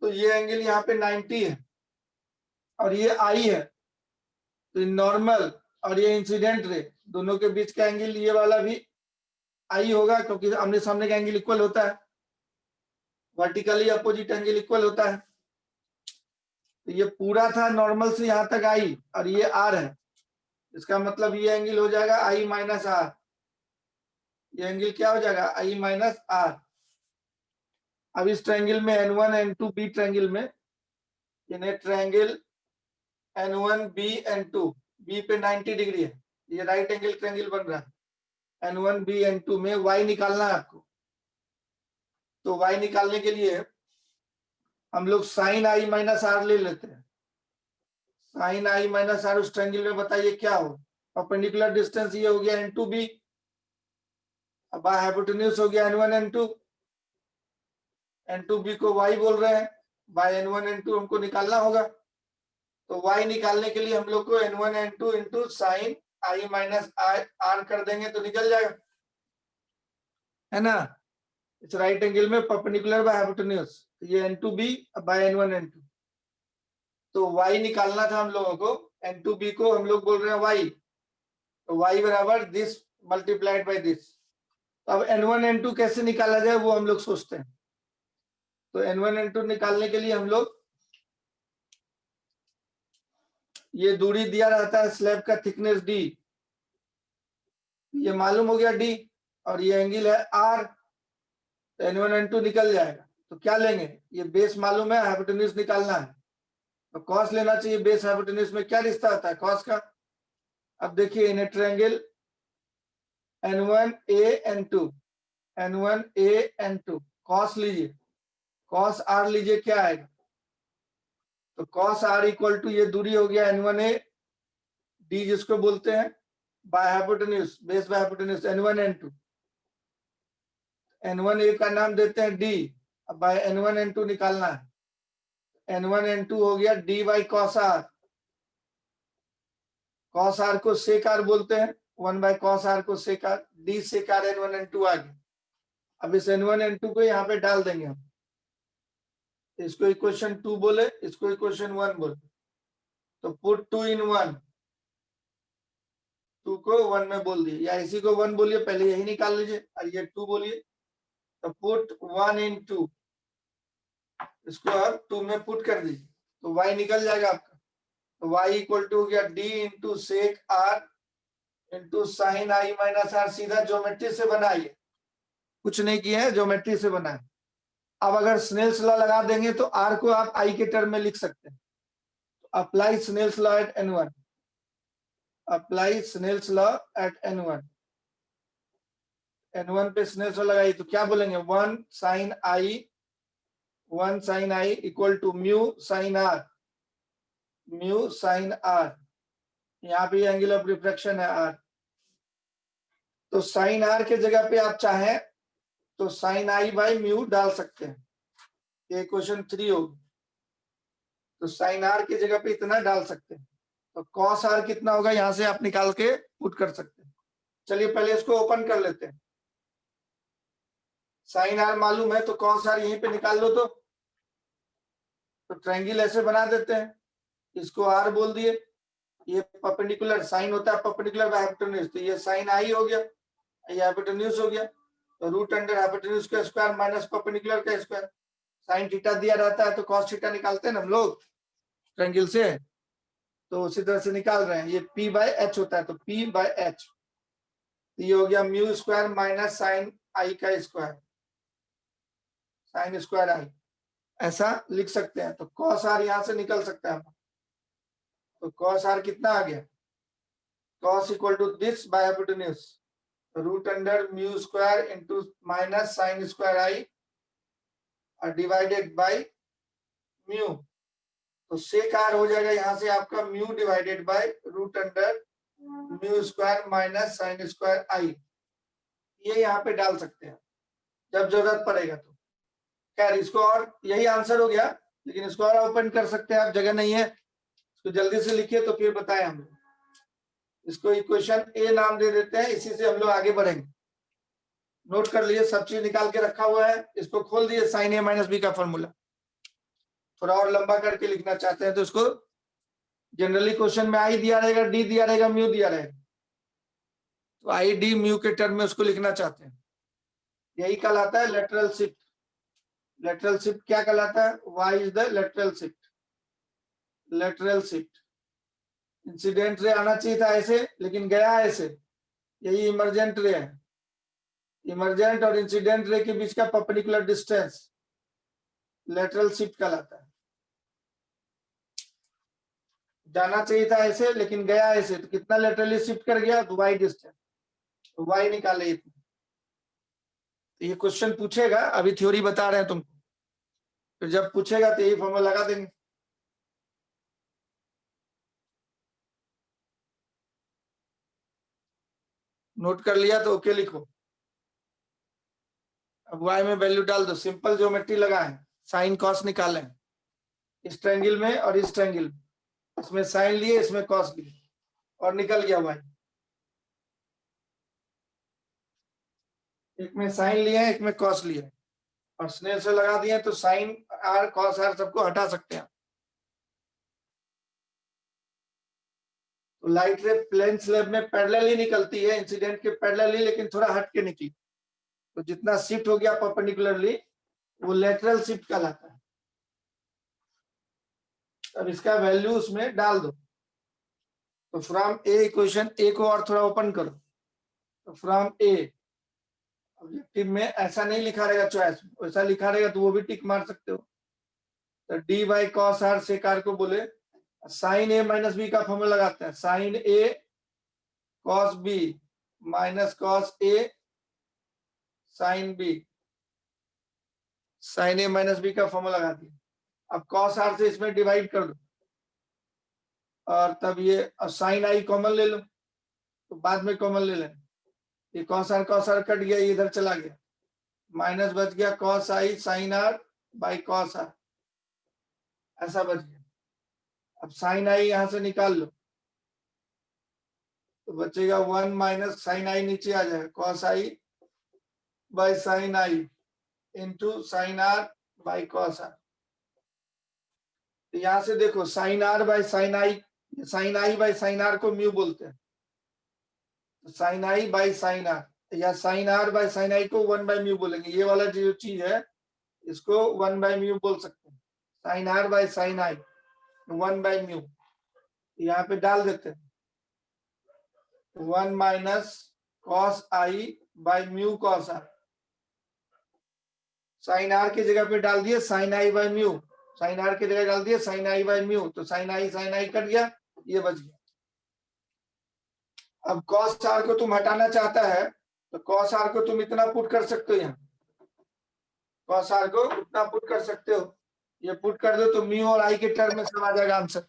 तो ये एंगल यहाँ पे 90 है और ये I है, तो नॉर्मल और ये इंसिडेंट रे दोनों के बीच का एंगल ये वाला भी आई होगा, क्योंकि आमने सामने का एंगल इक्वल होता है, वर्टिकली अपोजिट एंगल इक्वल होता है। तो ये पूरा था नॉर्मल से यहां तक आई और ये आर है, इसका मतलब ये एंगल हो जाएगा आई माइनस आर। ये एंगल क्या हो जाएगा? आई माइनस आर। अब इस ट्रायंगल में N1 N2 बी ट्रायंगल में इन्हें triangle N1 B N2 B पे 90 डिग्री है, ये राइट एंगल ट्रायंगल बन रहा है। N1 B N2 में y निकालना है आपको। तो y निकालने के लिए हम लोग साइन आई माइनस आर ले लेते हैं। साइन आई माइनस आर उस ट्रायंगल में बताइए क्या हो। परपेंडिकुलर डिस्टेंस ये हो गया N2B, अब हाइपोटेन्यूज हो गया N1 N2, N2B को y बोल रहे हैं, बाय N1 N2 हमको निकालना होगा। तो y निकालने के लिए हम लोग को N1 N2 into sine i minus r कर देंगे तो निकल जाएगा, है ना। इस राइट एंगल में परपेंडिकुलर बाय हाइपोटेन्यूज, ये N2B बाय N1 N2। तो y निकालना था हम लोगों को, N2B को हम लोग बोल रहे हैं y, तो y बराबर दिस मल्टीप्लाइड बाय दिस। अब N1 N2 कैसे निकाला जाए वो हम लोग सोचते हैं। तो N1 N2 निकालने के लिए हम लोग, ये दूरी दिया रहता है स्लैब का थिकनेस d, ये मालूम हो गया d, और ये एंगल है r, तो N1 N2 निकल जाएगा। तो क्या लेंगे, ये बेस मालूम है, हाइपोटेन्यूज निकालना है, तो कॉस लेना चाहिए। बेस हाइपोटेन्यूज में क्या रिश्ता होता है कॉस का। अब देखिए in triangle N1A N2, N1A N2 cos लीजिए, कॉस r लीजिए, क्या आएगा। तो कॉस r इक्वल टू ये दूरी हो गया N1A d जिसको बोलते हैं by hypotenuse, base by hypotenuse N1 N2, N1A का नाम देते हैं d, अब बाय N1 N2 निकालना है। N1 N2 हो गया d by cos r, cos r को सेक r बोलते हैं, 1 बाय कॉस r को सेक r, d सेक r N1 N2 आ गया। अब इस N1 N2 को यहाँ पे डाल देंगे हम, इसको इक्वेशन 2 बोले, इसको इक्वेशन 1 बोले, तो पुट 2 in 1, 2 को 1 में बोल दिए, या इसी को 1 बोलिए, पहले यही निकाल लीजिए, और ये 2 बोलिए, तो पुट 1 in 2, इसको अब 2 में पुट कर दीजिए, तो y निकल जाएगा आपका। तो y इक्वल टू हो गया d into sec r into sine i minus r, सीधा ज्योमेट्री से बनाइए, कुछ नहीं किया है, ज्योमेट्री से बना है। अब अगर स्नेल्स लॉ लगा देंगे तो r को आप i के टर्म में लिख सकते हैं। Apply Snell's law at N1, apply Snell's law at N1, N1 पे स्नेल्स लॉ लगाइए तो क्या बोलेंगे, 1 sine I equal to mu sine r, mu sine r, यहाँ पे एंगल ऑफ रिफ्रैक्शन है r, तो साइन r के जगह पे आप चाहें तो साइन आई बाई म्यू डाल सकते हैं, ये क्वेश्चन 3 होगी। तो साइन r की जगह पे इतना डाल सकते हैं, तो कॉस r कितना होगा यहां से आप निकाल के पुट कर सकते हैं। चलिए पहले इसको ओपन कर लेते हैं, साइन r मालूम है तो कॉस r यहीं पे निकाल लो। तो ट्रायंगल ऐसे बना देते हैं, इसको r बोल दिए, ये परपेंडिकुलर साइन होता है परपेंडिकुलर बाय हाइपोटेन्यूज, तो ये साइन आई हो गया, ये हाइपोटेन्यूज हो गया, तो रूट अंडर हाइपोटेन्यूज का स्क्वायर माइनस परपेंडिकुलर का स्क्वायर, साइन थीटा दिया रहता है तो कॉस थीटा निकालते हैं ना हम लोग ट्रायंगल से, तो उसी तरह से निकाल रहे हैं। ये p बाय h होता है, तो p बाय h, ये हो गया म्यू स्क्वायर माइनस साइन आई का स्क्वायर, साइन स्क्वायर आई, ऐसा लिख सकते हैं। तो कॉस r यहां से निकल सकता है, तो कॉस r कितना आ गया, cos equal to this by hypotenuse root under mu square into minus sine square i और डिवाइडेड बाय म्यू, तो सेक r हो जाएगा यहाँ से आपका mu divided by root under mu square minus sine square i, ये यहाँ पे डाल सकते हैं जब जरूरत पड़ेगा। तो खैर इसको, और यही आंसर हो गया, लेकिन इसको और ओपन कर सकते हैं आप, जगह नहीं है, इसको जल्दी से लिखिए तो फिर बताएं हम लोग। इसको इक्वेशन ए नाम दे देते हैं, इसी से हम लोग आगे बढ़ेंगे। नोट कर लिए, सब चीज निकाल के रखा हुआ है, इसको खोल दिए, साइन ए माइनस बी का फॉर्मूला। थोड़ा और लंबा करके लिखना चाहते हैं तो इसको, जनरली क्वेश्चन में आई दिया रहेगा, डी दिया रहेगा, म्यू दिया रहेगा, तो आई डी म्यू के टर्म में उसको लिखना चाहते हैं, यही कहलाता है लेटरल शिफ्ट। लेटरल शिफ्ट क्या कहलाता है, Y is the lateral shift, lateral shift. Incident ray आना चाहिए था ऐसे, लेकिन गया ऐसे, यही इमरजेंट रे है। इमरजेंट और इंसिडेंट रे के बीच का परपेंडिकुलर डिस्टेंस, लेटरल शिफ्ट कहलाता है। जाना चाहिए था ऐसे लेकिन गया ऐसे, तो कितना लेटरली शिफ्ट कर गया, तो वाई डिस्टेंस, तो वाई निकाले इतना। तो ये क्वेश्चन पूछेगा, अभी थ्योरी बता रहे हैं तुमको, फिर जब पूछेगा तो यही फॉर्मूला लगा देंगे। नोट कर लिया तो ओके लिखो। अब y में वैल्यू डाल दो, सिंपल ज्योमेट्री लगाएं, साइन कॉस निकालें इस ट्रायंगल में और इस ट्रायंगल में, इसमें साइन लिए इसमें कॉस लिए और निकल गया y। एक में साइन लिए एक में कॉस लिए और स्नेल से लगा दिए, तो साइन आर कॉस आर सबको हटा सकते हैं। तो लाइट रे प्लेन स्लैब में पैरेलल ही निकलती है, इंसिडेंट के पैरेलल ही, लेकिन थोड़ा हट के निकली, तो जितना शिफ्ट हो गया परपेंडिकुलरली वो लेटरल शिफ्ट कहलाता है। अब इसका वैल्यू उसमें डाल दो, तो फ्रॉम ए इक्वेशन, ए को और थोड़ा ओपन करो, तो फ्रॉम ए, ऑब्जेक्टिव में ऐसा नहीं लिखा रहेगा चॉइस, वैसा लिखा रहेगा तो वो भी टिक मार सकते हो। तो डी बाई कॉस आर से कार को बोले साइन ए माइनस बी का फॉर्मूला लगाते हैं, sign A cos B minus cos A sine B, sign A minus B का फॉर्मूला लगा दिया। अब कॉस आर से इसमें डिवाइड कर दो और तब ये साइन आई कॉमन ले लो, तो बाद में कॉमन ले लें, ये कॉस आर कट गया, ये इधर चला गया, माइनस बच गया cos i sine r by cos r, ऐसा बच गया। अब साइन आई यहां से निकाल लो, तो बचेगा 1 माइनस साइन आई नीचे आ जाएगा, cos i by sine i into sine r by cos r. तो यहां से देखो sine r by sine i by sine r को म्यू बोलते हैं, तो sine i by sine r, या sine r by sine i को 1 बाई म्यू बोलेंगे, ये वाला जो चीज है इसको 1 बाई म्यू बोल सकते हैं, sine r by sine i 1 by mu, यहाँ पे डाल देते हैं 1 minus cos i by mu cos r, sine r की जगह पे डाल दिए sine i by mu, sine r की जगह डाल दिए साइन आई बाई म्यू, तो साइन आई कट गया, ये बच गया। अब कॉस आर को तुम हटाना चाहता है तो कॉस आर को तुम इतना पुट कर सकते हो, यहाँ कॉस आर को उतना पुट कर सकते हो, ये पुट कर दो तो म्यू और आई के टर्म में सब आ जाएगा आंसर।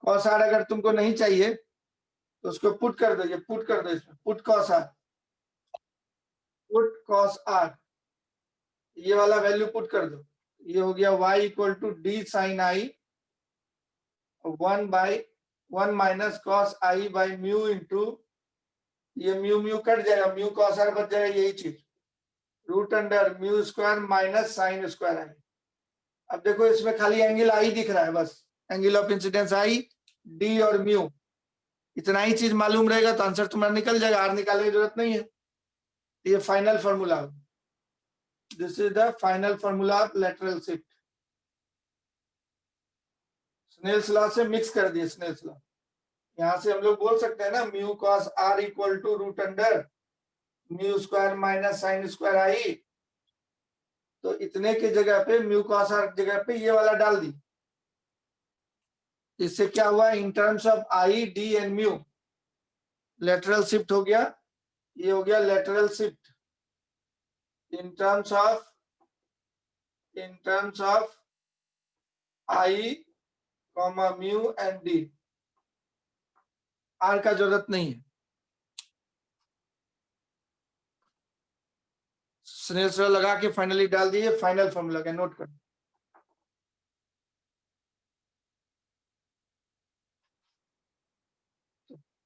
कॉस आर अगर तुमको नहीं चाहिए तो उसको पुट कर दो, ये पुट कर दो, इसमें पुट कॉस आर, ये वाला वैल्यू पुट कर दो, ये हो गया y equal to d sine i 1 minus cos i by mu into, ये म्यू म्यू कट जाएगा, म्यू कॉस आर बच जाएगा, यही चीज root under mu square minus sine square i. अब देखो इसमें खाली एंगल आई दिख रहा है, बस angle of incidence I, D और म्यू, इतना ही चीज मालूम रहेगा तो आंसर तुम्हारा निकल जाएगा, आर निकालने की जरूरत नहीं है। ये final formula, this is the final formula of lateral shift. Snell's law से मिक्स कर दिए, स्नेल्स लॉ, यहां से हम लोग बोल सकते हैं ना mu cos r equal to root under mu square minus sine square i, तो इतने की जगह पे म्यू कॉस आर जगह पे ये वाला डाल दी, इससे क्या हुआ in terms of i d and mu lateral shift हो गया, ये हो गया lateral shift in terms of i comma mu and d, r का जरूरत नहीं है। स्नेल्स लॉ लगा के फाइनली डाल दिए, फाइनल फॉर्मूला का नोट कर।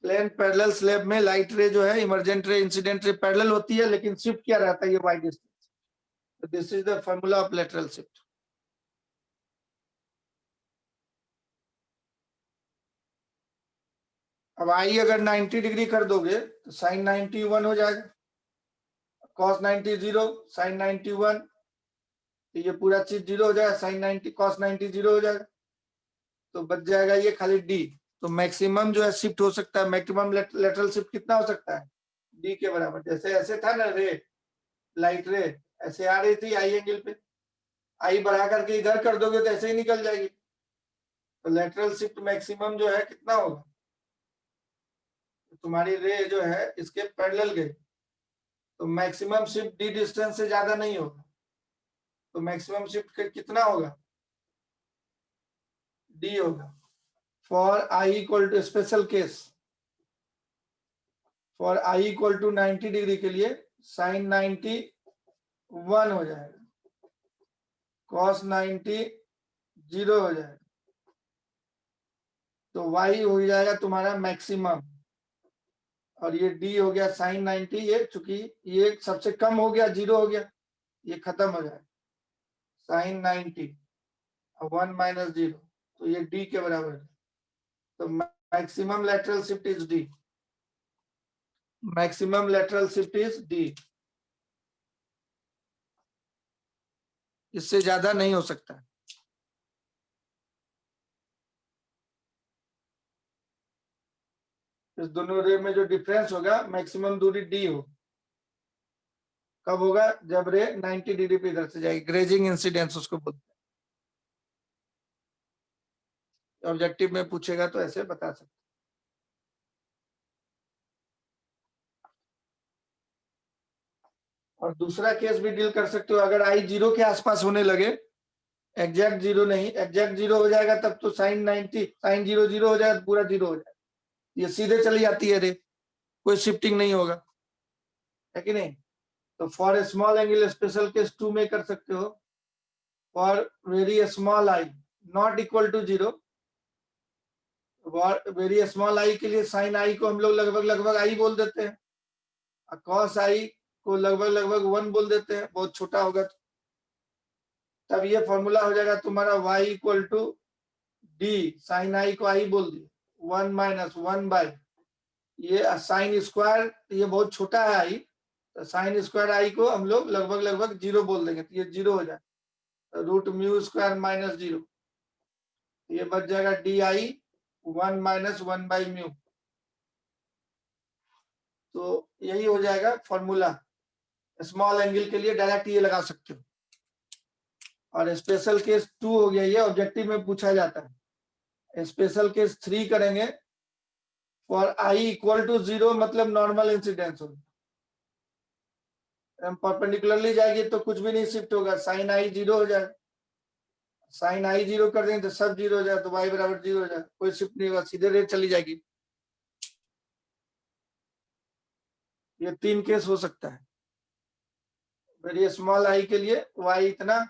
प्लेन पैरेलल स्लैब में लाइट रे जो है emergent ray incident ray parallel होती है, लेकिन शिफ्ट क्या रहता है, ये Y distance. This is the formula of lateral shift. अब आई अगर 90 डिग्री कर दोगे तो साइन 91 हो जाएगा, कॉस 90 0, साइन 91, तो ये पूरा चीज 0 हो जाएगा, साइन 90 कॉस 90 0 हो जाएगा, तो बच जाएगा ये खाली डी। तो मैक्सिमम जो है शिफ्ट हो सकता है, मैक्सिमम लेटरल शिफ्ट कितना हो सकता है, डी के बराबर। जैसे ऐसे था ना रे, लाइट रे ऐसे आ रही थी आई एंगल पे, आई बढ़ा करके इधर कर दोगे तो ऐसे ही निकल जाएगी। तो लेटरल शिफ्ट मैक्सिमम जो है कितना होगा, तुम्हारी रे जो है इसके पैरेलल गई, तो मैक्सिमम शिफ्ट डी डिस्टेंस से ज्यादा नहीं होगा, तो मैक्सिमम शिफ्ट कितना होगा, डी होगा। For i equal to special case, for i equal to 90 degree के लिए साइन 90 1 हो जाएगा, कॉस 90 0 हो जाएगा, तो y हो जाएगा तुम्हारा मैक्सिमम, और ये d हो गया साइन 90, ये चूंकि ये सबसे कम हो गया 0 हो गया, ये खत्म हो जाएगा साइन 90 1 माइनस 0, तो ये d के बराबर है। तो maximum lateral shift is d, maximum lateral shift is d, इससे ज्यादा नहीं हो सकता। इस दोनों रे में जो डिफरेंस होगा मैक्सिमम दूरी d हो, कब होगा, जब रे 90 डिग्री पे इधर से जाएगी, ग्रेजिंग इंसिडेंस उसको बोलते हैं। ऑब्जेक्टिव में पूछेगा तो ऐसे बता सकते। और दूसरा केस भी डील कर सकते हो, अगर आई 0 के आसपास होने लगे, एग्जैक्ट 0 नहीं, एग्जैक्ट 0 हो जाएगा तब तो साइन 90 साइन 0 0 हो जाएगा, पूरा 0 हो जाएगा, ये सीधे चली जाती है रे, कोई शिफ्टिंग नहीं होगा, है कि नहीं। तो for small angle special case 2 में कर सकते हो, for very small i not equal to 0, very small i के लिए साइन आई को हम लोग लगभग आई बोल देते हैं, कॉस आई को लगभग 1 बोल देते हैं, बहुत छोटा होगा, तब ये फॉर्मूला हो जाएगा तुम्हारा y equal to d sine i को आई बोल दिए 1 माइनस 1 बाई ये साइन स्क्वायर, ये बहुत छोटा है आई, तो साइन स्क्वायर आई को हम लोग लगभग 0 बोल देंगे, तो ये 0 हो जाएगा, रूट म्यू स्क्वायर माइनस 0, ये बच जाएगा D I 1 minus 1 by mu. तो यही हो जाएगा फॉर्मूला, स्मॉल एंगल के लिए डायरेक्ट ये लगा सकते हो। और स्पेशल केस 2 हो गया, ये ऑब्जेक्टिव में पूछा जाता है। स्पेशल केस 3 करेंगे, फॉर आई इक्वल टू 0 मतलब नॉर्मल इंसिडेंस होगा, परपेंडिकुलरली जाएगी तो कुछ भी नहीं शिफ्ट होगा, साइन आई 0 हो जाएगा, साइन आई 0 कर देंगे तो सब 0 हो जाए, तो y बराबर 0 हो जाए, कोई शिफ्ट नहीं होगा, सीधे रेट चली जाएगी। ये 3 केस हो सकता है, वेरी स्मॉल आई के लिए y इतना,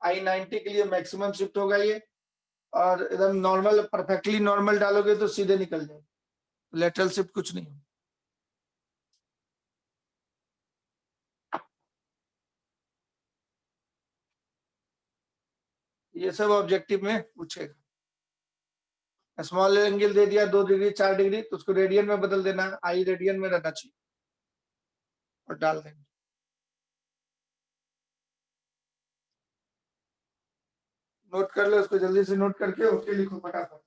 आई 90 के लिए मैक्सिमम शिफ्ट होगा ये, और एकदम नॉर्मल परफेक्टली नॉर्मल डालोगे तो सीधे निकल जाए, लेटरल शिफ्ट कुछ नहीं। ये सब ऑब्जेक्टिव में पूछेगा। स्मॉल एंगल दे दिया 2 डिग्री 4 डिग्री, तो उसको रेडियन में बदल देना, आई रेडियन में रहना चाहिए, और डाल देंगे। नोट कर लो उसको, जल्दी से नोट करके ओके लिखो फटाफट।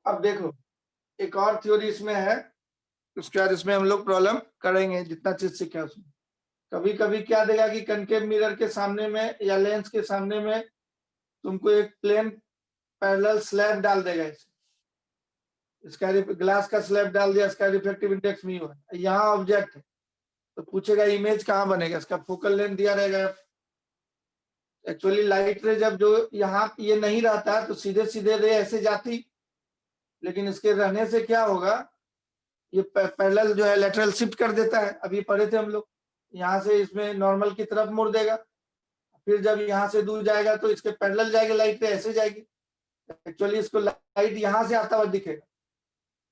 अब देखो, एक और थ्योरी इसमें है, उसके बाद इसमें हम लोग प्रॉब्लम करेंगे जितना चीज सीखा उसमें। कभी कभी क्या देगा कि कनकेव मिरर के सामने में या लेंस के सामने में तुमको एक प्लेन पैरेलल स्लैब डाल देगा, इसका ग्लास का स्लैब डाल दिया, इसका रिफ्लेक्टिव इंडेक्स म्यू है, यहाँ ऑब्जेक्ट है, तो पूछेगा इमेज कहाँ बनेगा, इसका फोकल लेंथ दिया रहेगा। एक्चुअली लाइट रे जब जो यहाँ ये नहीं रहता तो सीधे सीधे रे ऐसे जाती, लेकिन इसके रहने से क्या होगा, ये पैरेलल जो है लेटरल शिफ्ट कर देता है, अभी पढ़े थे हम लोग, यहाँ से इसमें नॉर्मल की तरफ मुड़ देगा, फिर जब यहाँ से दूर जाएगा तो इसके पैरेलल जाएगी लाइट, पे ऐसे जाएगी, एक्चुअली इसको लाइट यहाँ से आता हुआ दिखेगा,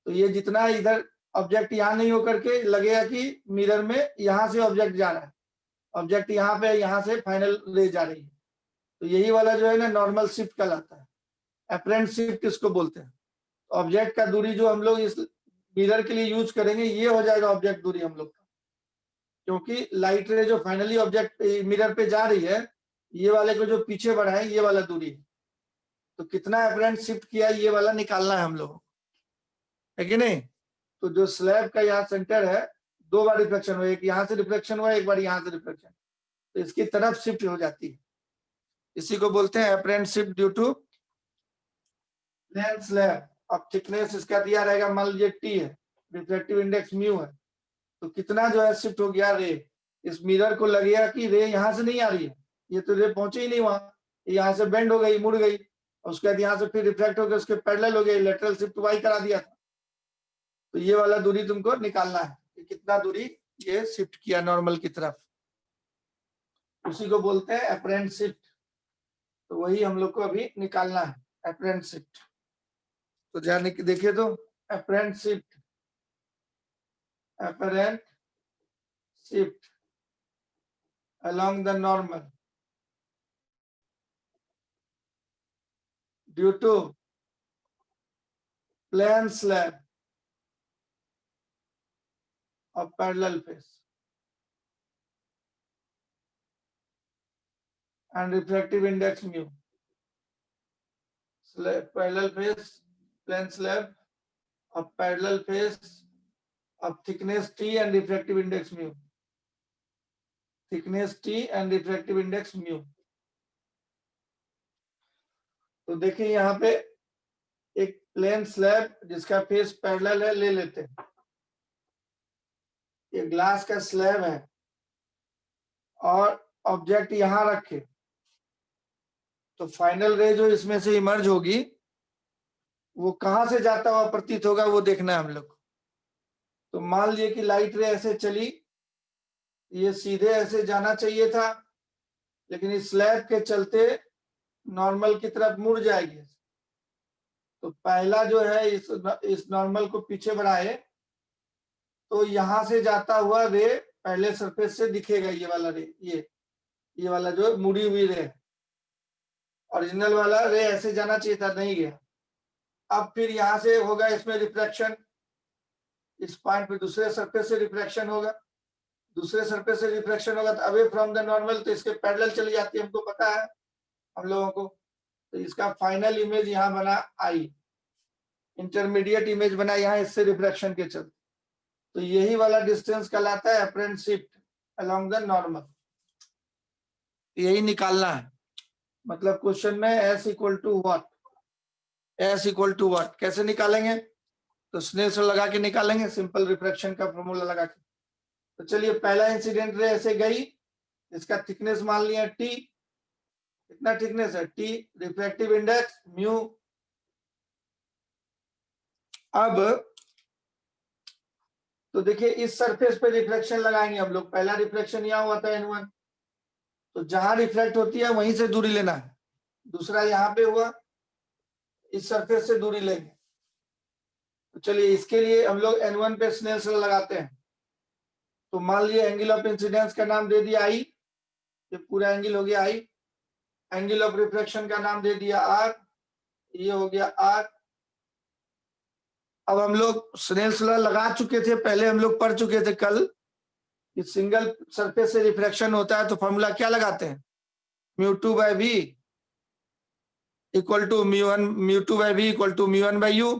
तो ये जितना इधर ऑब्जेक्ट यहाँ नहीं होकर के लगेगा कि मिरर में यहाँ से ऑब्जेक्ट जा रहा है, ऑब्जेक्ट यहाँ पे यहाँ से फाइनल रे जा रही है, तो यही वाला जो है ना नॉर्मल शिफ्ट कहलाता है, एपरेंट शिफ्ट इसको बोलते हैं। ऑब्जेक्ट का दूरी जो हम लोग इस मिरर के लिए यूज करेंगे ये हो जाएगा ऑब्जेक्ट दूरी हम लोग का, क्योंकि लाइट रे जो फाइनली ऑब्जेक्ट मिरर पे जा रही है, ये वाले को जो पीछे बढ़ा है ये वाला दूरी है, तो कितना एपरेंट शिफ्ट किया ये वाला निकालना है हम लोग। है कि नहीं? तो जो स्लैब का यहाँ सेंटर है, 2 बार रिफ्लेक्शन हुआ, एक यहाँ से रिफ्लेक्शन हुआ, एक बार यहाँ से रिफ्लेक्शन, तो इसकी तरफ शिफ्ट हो जाती है। इसी को बोलते हैं apparent shift due to plane slab. अब थिकनेस इसका दिया रहेगा, मान लीजिए टी है, रिफ्लेक्टिव इंडेक्स म्यू है, तो कितना जो है शिफ्ट हो गया रे। इस मिरर को लगेगा कि रे यहाँ से नहीं आ रही है, ये तो रे पहुंचे ही नहीं वहां, यहाँ से बेंड हो गई, मुड़ गई, उसके बाद यहाँ से फिर रिफ्लेक्ट होकर उसके पैरेलल हो गई, लेटरल शिफ्ट वाई करा दिया था। तो ये वाला दूरी तुमको निकालना है कि कितना दूरी ये शिफ्ट किया नॉर्मल की तरफ, उसी को बोलते हैं अपरेंट शिफ्ट। तो वही हम लोग को अभी निकालना है, अपरेंट शिफ्ट। तो जाने की देखिए तो apparent shift, apparent shift along the normal due to plane slab of parallel phase and refractive index mu. Slab, parallel phase, plane slab of parallel phase of thickness T and refractive index mu. Thickness T and refractive index mu. तो देखिए यहाँ पे एक plane slab जिसका face parallel है ले लेते हैं। ये ग्लास का स्लैब है और ऑब्जेक्ट यहां रखे, तो फाइनल रे जो इसमें से इमर्ज होगी वो कहां से जाता हुआ प्रतीत होगा वो देखना है हम लोग। तो मान लीजिए कि लाइट रे ऐसे चली, ये सीधे ऐसे जाना चाहिए था, लेकिन इस स्लैब के चलते नॉर्मल की तरफ मुड़ जाएगी। तो पहला जो है इस नॉर्मल को पीछे बढ़ाए तो यहां से जाता हुआ रे पहले सरफेस से दिखेगा, ये वाला रे, ये वाला जो मुड़ी हुई रे, ओरिजिनल वाला रे ऐसे जाना चाहिए था, नहीं गया। अब फिर यहां से होगा इसमें रिफ्लेक्शन, इस पॉइंट पे दूसरे सरफेस से रिफ्लेक्शन होगा, दूसरे सरफेस से रिफ्लेक्शन होगा तो अवे फ्रॉम द नॉर्मल, तो इसके पैरेलल चली जाती है, हमको पता है हम लोगों को। तो इसका फाइनल इमेज यहाँ बना आई, इंटरमीडिएट इमेज बना यहाँ इससे रिफ्लेक्शन के चलते। तो यही वाला डिस्टेंस कहलाता है apparent shift along the normal. यही निकालना है, मतलब क्वेश्चन में S equal to what, S equal to what कैसे निकालेंगे? तो स्नेल्स लॉ लगा के निकालेंगे, सिंपल रिफ्रैक्शन का फॉर्मूला लगा के। तो चलिए पहला इंसिडेंट रे ऐसे गई, इसका थिकनेस मान लिया T, कितना थिकनेस है T, रिफ्रैक्टिव इंडेक्स म्यू। अब तो देखिए इस सरफेस पे रिफ्लेक्शन लगाएंगे हम लोग, पहला रिफ्लेक्शन यहाँ हुआ था N1, तो जहां रिफ्लेक्ट होती है वहीं से दूरी लेना है। दूसरा यहाँ पे हुआ, इस सरफेस से दूरी लेंगे। तो चलिए इसके लिए हम लोग N1 पे स्नेल्स लॉ लगाते हैं। तो मान लीजिए एंगल ऑफ इंसिडेंस का नाम दे दिया आई, ये पूरा एंगल हो गया आई। एंगल ऑफ रिफ्लेक्शन का नाम दे दिया आर, ये हो गया आर। अब हम लोग स्नेल्स लॉ लगा चुके थे, पहले हम लोग पढ़ चुके थे कल कि सिंगल सरफेस से रिफ्लेक्शन होता है तो फॉर्मूला क्या लगाते हैं, mu two by v equal to mu two by v equal to mu one by u.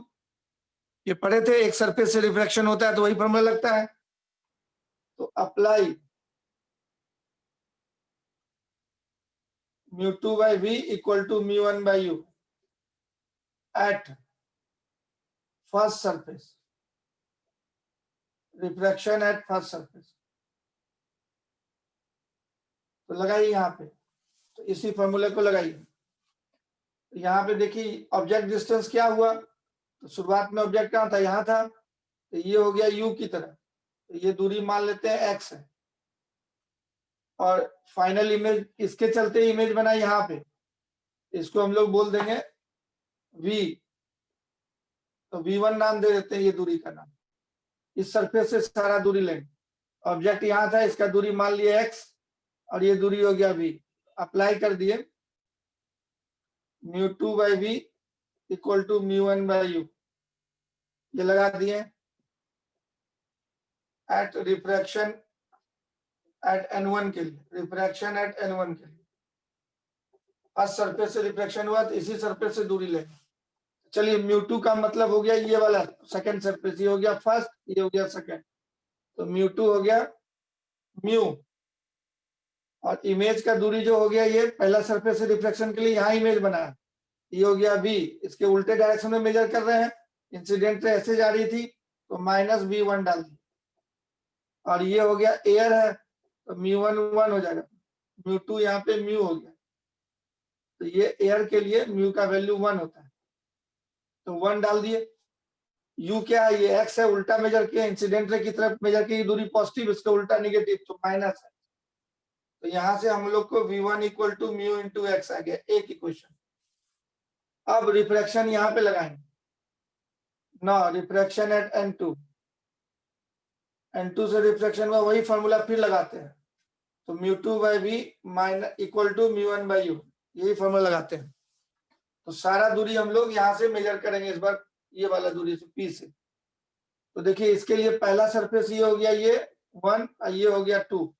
ये पढ़े थे, एक सरफेस से रिफ्लेक्शन होता है तो वही फॉर्मूला लगता है। तो apply mu two by v equal to mu one by u at first surface, refraction at first surface. तो लगाइए यहाँ पे, तो इसी फॉर्मूले को लगाइए। यहाँ पे देखिए ऑब्जेक्ट डिस्टेंस क्या हुआ, तो शुरुआत में ऑब्जेक्ट कहाँ था, यहाँ था, तो ये हो गया u की तरह, तो ये दूरी मान लेते हैं x है। और फाइनल इमेज इसके चलते इमेज बना यहाँ पे, इसको हम लोग बोल देंगे v, तो v1 नाम दे देते हैं ये दूरी का नाम। इस सरफेस से सारा दूरी लेंगे, ऑब्जेक्ट यहाँ था, इसका दूरी मान लिया x और ये दूरी हो गया v। अप्लाई कर दिए mu two by v equal to mu one by u, ये लगा दिए एट रिफ्रैक्शन एट n1 के लिए, रिफ्रैक्शन एट n1 के लिए फर्स्ट सरफेस से रिफ्रैक्शन हुआ तो इसी सरफेस से दूरी लेंगे। चलिए म्यू2 का मतलब हो गया ये वाला सेकंड सरफेस, ये हो गया फर्स्ट, ये हो गया सेकंड, तो म्यू2 हो गया म्यू, और इमेज का दूरी जो हो गया ये पहला सरफेस से रिफ्लेक्शन के लिए यहाँ इमेज बना है, ये हो गया v, इसके उल्टे डायरेक्शन में मेजर कर रहे हैं, इंसिडेंट रे ऐसे जा रही थी तो माइनस v1 डाल दी, और ये हो गया एयर है तो म्यू1 1 हो जाएगा, म्यू2 यहाँ पे म्यू हो गया, तो ये एयर के लिए म्यू का वैल्यू 1 होता है, तो 1 डाल दिए। u क्या है, ये x है, उल्टा मेजर किया, इंसिडेंट रे की तरफ मेजर की दूरी पॉजिटिव, इसका उल्टा निगेटिव तो माइनस है, तो यहां से हम लोग को v1 equal to mu into x आ गया, एक इक्वेशन। अब रिफ्रैक्शन यहाँ पे लगाएंगे ना, रिफ्रैक्शन एट n2, n2 से रिफ्रैक्शन में वही फॉर्मूला फिर लगाते हैं, तो mu two by v minus equal to mu one by u, यही फॉर्मूला लगाते हैं। तो सारा दूरी हम लोग यहाँ से मेजर करेंगे इस बार, ये वाला दूरी से P से, तो देखिए इसके लिए पहला सरफेस ये हो गया ये 1, ये हो गया 2,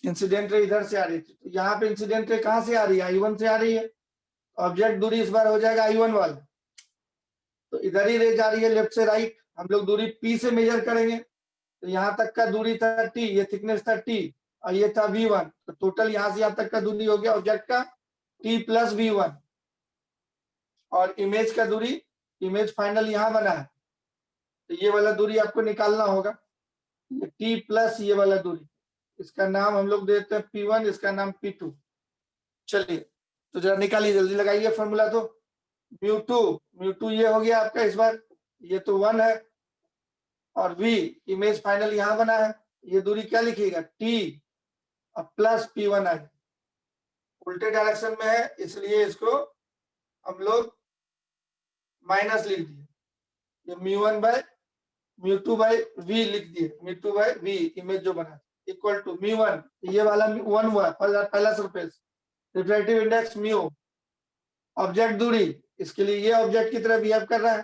इंसिडेंट रे इधर से आ रही थी, तो यहाँ पे इंसिडेंट रे कहाँ से आ रही है, I1 से आ रही है, ऑब्जेक्ट दूरी इस बार हो जाएगा I1 वाला, तो इधर ही रे जा रही है लेफ्ट से राइट, हम लोग दूरी P से मेजर करेंगे, तो यहाँ तक का दूरी था T, ये थिकनेस था T, और ये था V1, तो टोटल यहाँ से यहाँ तक का दूरी हो गया ऑब्जेक्ट का T प्लस V1, और इमेज का दूरी, इमेज फाइनल यहाँ बना है, तो ये वाला दूरी आपको निकालना होगा, ये T प्लस ये वाला दूरी, इसका नाम हम लोग देते हैं P1, इसका नाम P2। चलिए तो जरा निकालिए, जल्दी लगाइए फॉर्मूला, तो म्यू2 ये हो गया आपका इस बार, ये तो 1 है, और v इमेज फाइनल यहाँ बना है, ये दूरी क्या लिखिएगा T और प्लस P1 आई, उल्टे डायरेक्शन में है इसलिए इसको हम लोग माइनस लिख दिए, ये म्यू1 बाय म्यू2 बाय v लिख दिए, म्यू2 बाय v इमेज जो बना इक्वल टू म्यू1, ये वाला 1 हुआ पहला surface, refractive index mu, object दूरी, इसके लिए ये ऑब्जेक्ट की तरह बिहेव कर रहा है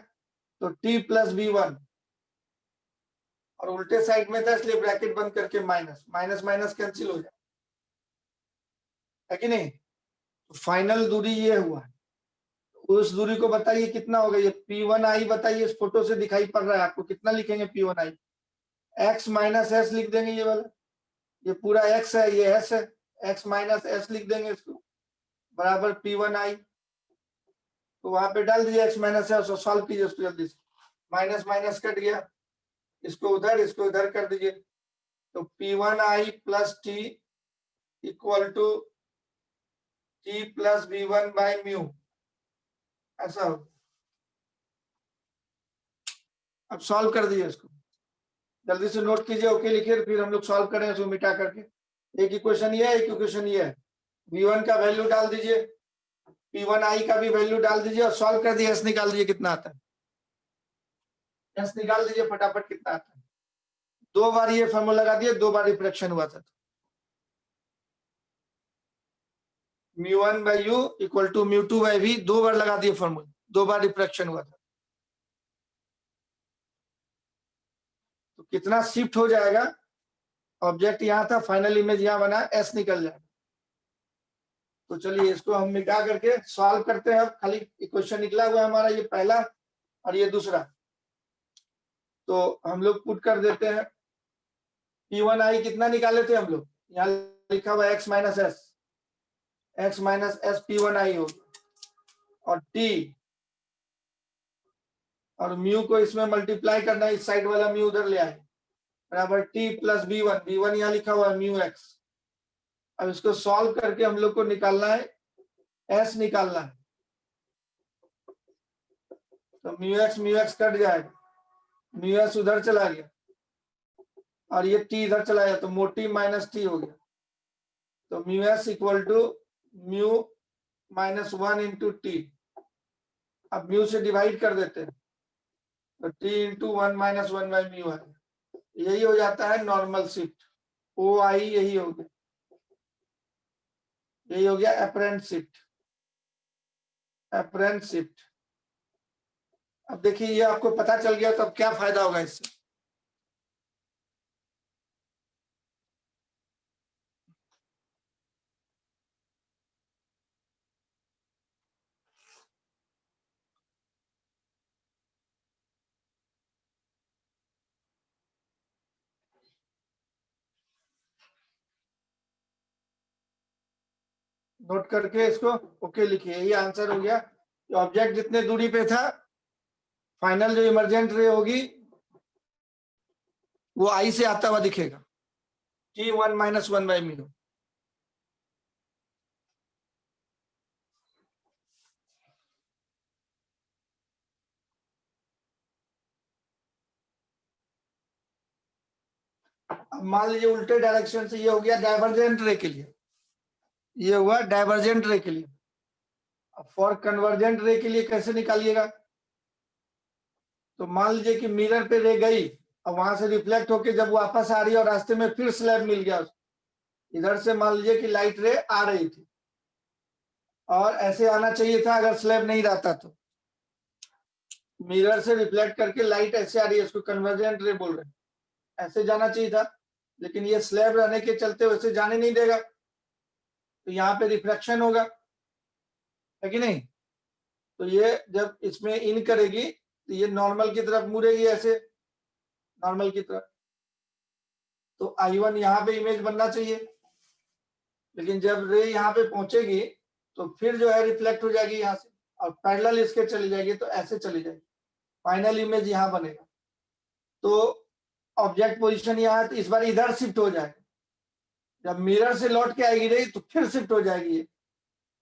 तो T प्लस V1, और उल्टे साइड में था इसलिए ब्रैकेट बंद करके माइनस, माइनस माइनस कैंसिल हो जाए, है कि नहीं, तो फाइनल दूरी ये हुआ, उस दूरी को बताइए कितना होगा, ये P1I बताइए, इस फोटो से दिखाई पड़ रहा है आपको, कितना लिखेंगे P1I, x माइनस एस लिख देंगे, ये वाला, ये पूरा x है, ये s है, x माइनस एस लिख देंगे इसको, बराबर P1I, तो वहां पे डाल दीजिए x माइनस एस और सॉल्व कीजिए उसको जल्दी से, माइनस माइनस कट गया, इसको इधर कर दीजिए, तो P1I plus T equal to T plus V1 by mu, ऐसा हो, अब सॉल्व कर दीजिए इसको, जल्दी से नोट कीजिए, ओके लिखिए, फिर हम लोग सॉल्व करें इसको मिटा करके, एक इक्वेशन ये है, एक इक्वेशन ये है, V1 का वैल्यू डाल दीजिए, P1I का भी वैल्यू डाल दीजिए और सॉल्व कर दिए, एस निकाल दीजिए कितना आता है, एस निकाल दीजिए फटाफट कितना आता है, 2 बार ये फॉर्मूला लगा दिए, 2 बार रिफ्लेक्शन हुआ था, mu one by u equal to mu two by v, 2 बार लगा दिए फॉर्मूला, 2 बार रिफ्लेक्शन हुआ था, तो कितना शिफ्ट हो जाएगा, ऑब्जेक्ट यहाँ था, फाइनल इमेज यहाँ बना, एस निकल जाएगा, तो चलिए इसको हम मिटा करके सॉल्व करते हैं, अब खाली इक्वेशन निकला हुआ है हमारा ये पहला और ये दूसरा, तो हम लोग पुट कर देते हैं, P1I कितना निकाले थे हम लोग, यहाँ लिखा हुआ x माइनस एस P1I हो, और T और म्यू को इसमें मल्टीप्लाई करना है, इस साइड वाला म्यू उधर ले आए, बराबर T प्लस V1 यहाँ लिखा हुआ है म्यू x, अब इसको सॉल्व करके हम लोग को निकालना है, S निकालना है, तो म्यू एक्स कट जाएगा, म्यू एस उधर चला गया और ये T इधर चला गया, तो मोटी माइनस T हो गया, तो mu S equal to mu minus 1 into T, अब म्यू से डिवाइड कर देते हैं, तो T into 1 minus 1 by mu है, यही हो जाता है नॉर्मल शिफ्ट, ओ आई यही हो गया, यही हो गया अपरेंट शिफ्ट। अब देखिए ये आपको पता चल गया तो अब क्या फायदा होगा इससे, नोट करके इसको ओके लिखिए। ये आंसर हो गया। ऑब्जेक्ट जितने दूरी पे था, फाइनल जो इमरजेंट रे होगी वो आई से आता हुआ दिखेगा, T1 - 1/μ। अब मान लीजिए उल्टे डायरेक्शन से, ये हो गया डाइवर्जेंट रे के लिए, ये हुआ डाइवर्जेंट रे के लिए। अब फॉर कन्वर्जेंट रे के लिए कैसे निकालिएगा? तो मान लीजिए कि मिरर पे रे गई, अब वहां से रिफ्लेक्ट होके जब वापस आ रही है और रास्ते में फिर स्लैब मिल गया उसको, इधर से मान लीजिए कि लाइट रे आ रही थी और ऐसे आना चाहिए था अगर स्लैब नहीं रहता तो। मिरर से रिफ्लेक्ट करके लाइट ऐसे आ रही है, इसको कन्वर्जेंट रे बोल रहे हैं, ऐसे जाना चाहिए था, लेकिन ये स्लैब रहने के चलते वैसे जाने नहीं देगा, तो यहाँ पे रिफ्लेक्शन होगा, है कि नहीं? तो ये जब इसमें इन करेगी तो ये नॉर्मल की तरफ मुड़ेगी, ऐसे नॉर्मल की तरफ। तो I1 यहाँ पे इमेज बनना चाहिए, लेकिन जब रे यहाँ पे पहुंचेगी तो फिर जो है रिफ्लेक्ट हो जाएगी यहाँ से और पैरेलल इसके चली जाएगी, तो ऐसे चली जाएगी, फाइनल इमेज यहाँ बनेगा। तो ऑब्जेक्ट पोजीशन यहाँ है, तो इस बार इधर शिफ्ट हो जाएगा, जब मिरर से लौट के आएगी रे तो फिर शिफ्ट हो जाएगी।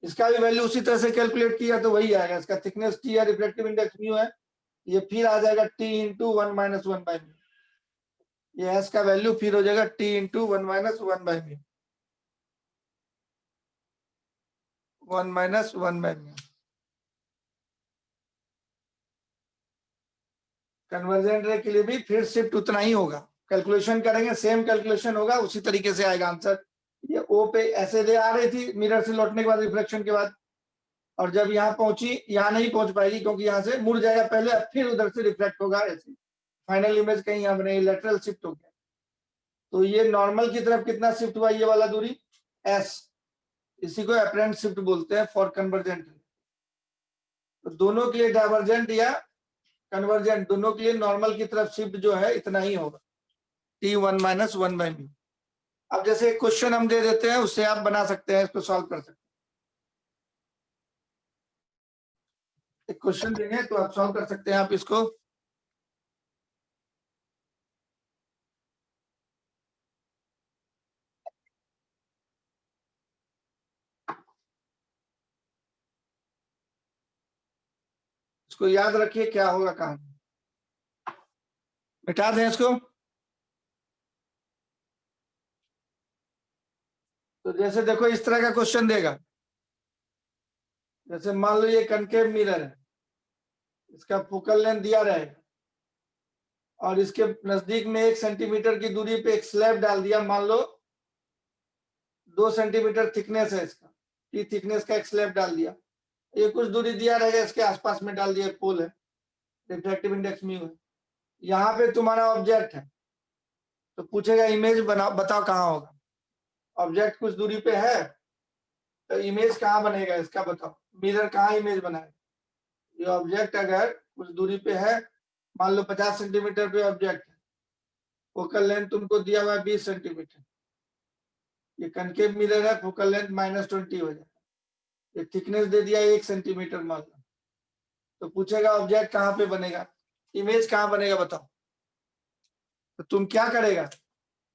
इसका भी वैल्यू उसी तरह से कैलकुलेट किया तो वही आएगा, इसका थिकनेस T है, रिफ्लेक्टिव इंडेक्स म्यू है, ये फिर आ जाएगा T × 1 - 1/μ। ये एस का वैल्यू फिर हो जाएगा T × 1 - 1/μ, 1 - 1/μ। कन्वर्जेंट रे के लिए भी फिर शिफ्ट उतना ही होगा, कैलकुलेशन करेंगे सेम कैलकुलेशन होगा, उसी तरीके से आएगा आंसर। ये ओ पे ऐसे रे आ रही थी मिरर से लौटने के बाद, रिफ्लेक्शन के बाद, और जब यहाँ पहुंची, यहाँ नहीं पहुंच पाएगी क्योंकि यहाँ से मुड़ जाएगा पहले, फिर उधर से रिफ्लेक्ट होगा, ऐसे फाइनल इमेज कहीं यहाँ बनेगी, लेटरल शिफ्ट हो गया। तो ये नॉर्मल की तरफ कितना शिफ्ट हुआ, ये वाला दूरी एस, इसी को अपरेंट शिफ्ट बोलते हैं फॉर कन्वर्जेंट। तो दोनों के लिए डाइवर्जेंट या कन्वर्जेंट दोनों के लिए नॉर्मल की तरफ शिफ्ट जो है इतना ही होगा, T1 - 1/μ। अब जैसे एक क्वेश्चन हम दे देते हैं, उससे आप बना सकते हैं, इसको सॉल्व कर सकते हैं। एक क्वेश्चन देंगे तो आप सॉल्व कर सकते हैं आप इसको। इसको याद रखिए क्या होगा कहानी, मिटा दें इसको। तो जैसे देखो इस तरह का क्वेश्चन देगा, जैसे मान लो ये कनकेव मिरर है, इसका फोकल लेंथ दिया रहेगा और इसके नजदीक में 1 सेंटीमीटर की दूरी पे एक स्लैब डाल दिया, मान लो 2 सेंटीमीटर थिकनेस है इसका, ये थिकनेस का एक स्लैब डाल दिया, ये कुछ दूरी दिया रहेगा, इसके आसपास में डाल दिया, पोल है, रिफ्रैक्टिव इंडेक्स म्यू है। यहाँ पे तुम्हारा ऑब्जेक्ट है, तो पूछेगा इमेज बनाओ, बताओ कहाँ होगा। ऑब्जेक्ट कुछ दूरी पे है तो इमेज कहाँ बनेगा इसका बताओ, मिरर कहाँ इमेज बनाएगा। ये ऑब्जेक्ट अगर कुछ दूरी पे है, मान लो 50 सेंटीमीटर पे ऑब्जेक्ट है, फोकल लेंथ तुमको दिया हुआ है 20 सेंटीमीटर, ये कनकेव मिरर है, फोकल लेंथ -20 हो जाए, ये थिकनेस दे दिया 1 सेंटीमीटर मान लो, तो पूछेगा ऑब्जेक्ट कहाँ पे बनेगा, इमेज कहाँ बनेगा बताओ। तो तुम क्या करेगा,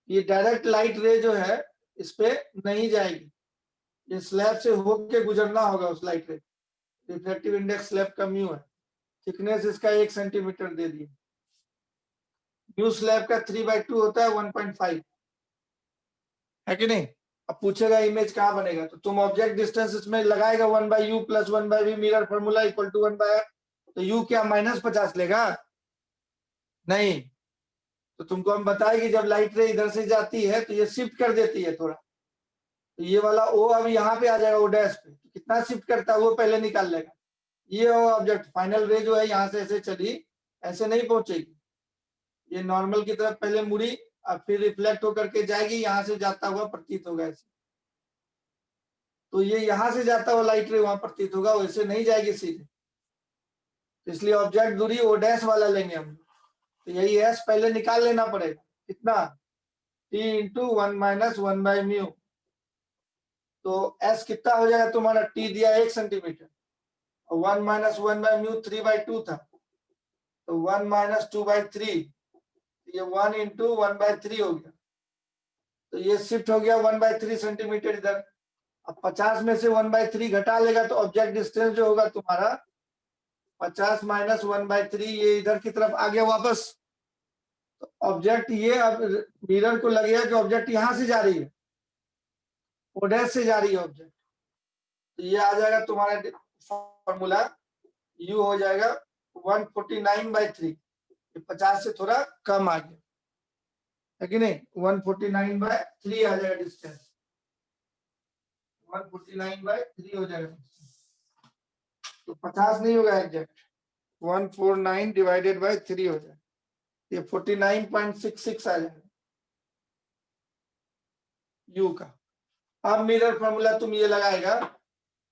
ये डायरेक्ट लाइट रे जो है इस पे नहीं जाएगी, ये स्लैब से होके गुजरना होगा उस लाइट रे। रिफ्लेक्टिव इंडेक्स स्लैब का म्यू है, थिकनेस इसका 1 सेंटीमीटर दे दिए, म्यू स्लैब का 3/2 होता है 1.5, है कि नहीं। अब पूछेगा इमेज कहाँ बनेगा, तो तुम ऑब्जेक्ट डिस्टेंस इसमें लगाएगा 1/u + 1/v, mirror formula equal to 1/r, तो u क्या -50 लेगा, नहीं। तो तुमको हम बताए कि जब लाइट रे इधर से जाती है तो ये शिफ्ट कर देती है थोड़ा, तो ये वाला ओ अब यहाँ पे आ जाएगा, ओ डैश पे, तो कितना शिफ्ट करता है वो पहले निकाल लेगा। ये ऑब्जेक्ट फाइनल रे जो है यहाँ से ऐसे चली, ऐसे नहीं पहुंचेगी, ये नॉर्मल की तरफ पहले मुड़ी और फिर रिफ्लेक्ट होकर के जाएगी, यहाँ से जाता हुआ प्रतीत होगा ऐसे। तो ये यहाँ से जाता हुआ लाइट रे वहां प्रतीत होगा, वैसे नहीं जाएगी सीधे, तो इसलिए ऑब्जेक्ट दूरी ओ डैश वाला लेंगे हम, तो यही एस पहले निकाल लेना पड़ेगा, कितना T × 1 - 1/μ। तो एस कितना हो जाएगा तुम्हारा, टी दिया 1 सेंटीमीटर, और 1 माइनस 1 बाई म्यू 3/2 था, तो 1 माइनस 2/3, ये 1 इंटू 1/3 हो गया, तो ये शिफ्ट हो गया 1/3 सेंटीमीटर इधर। अब 50 में से 1/3 घटा लेगा तो ऑब्जेक्ट डिस्टेंस जो होगा तुम्हारा 50 माइनस 1/3, ये इधर की तरफ आ गया वापस। तो ऑब्जेक्ट ये अब मिरर को लगेगा कि ऑब्जेक्ट यहां से जा रही है, ओडेस से जा रही है ऑब्जेक्ट, तो ये आ जाएगा तुम्हारा फॉर्मूला, यू हो जाएगा 149/3, 50 से थोड़ा कम आ गया है कि नहीं, 149/3 आ जाएगा डिस्टेंस, 149/3 हो जाएगा, तो 50 नहीं होगा एग्जैक्ट, 149 डिवाइडेड बाय 3 हो जाएगा, ये 49.66 आ जाएगा यू का। अब मिरर फॉर्मूला तुम ये लगाएगा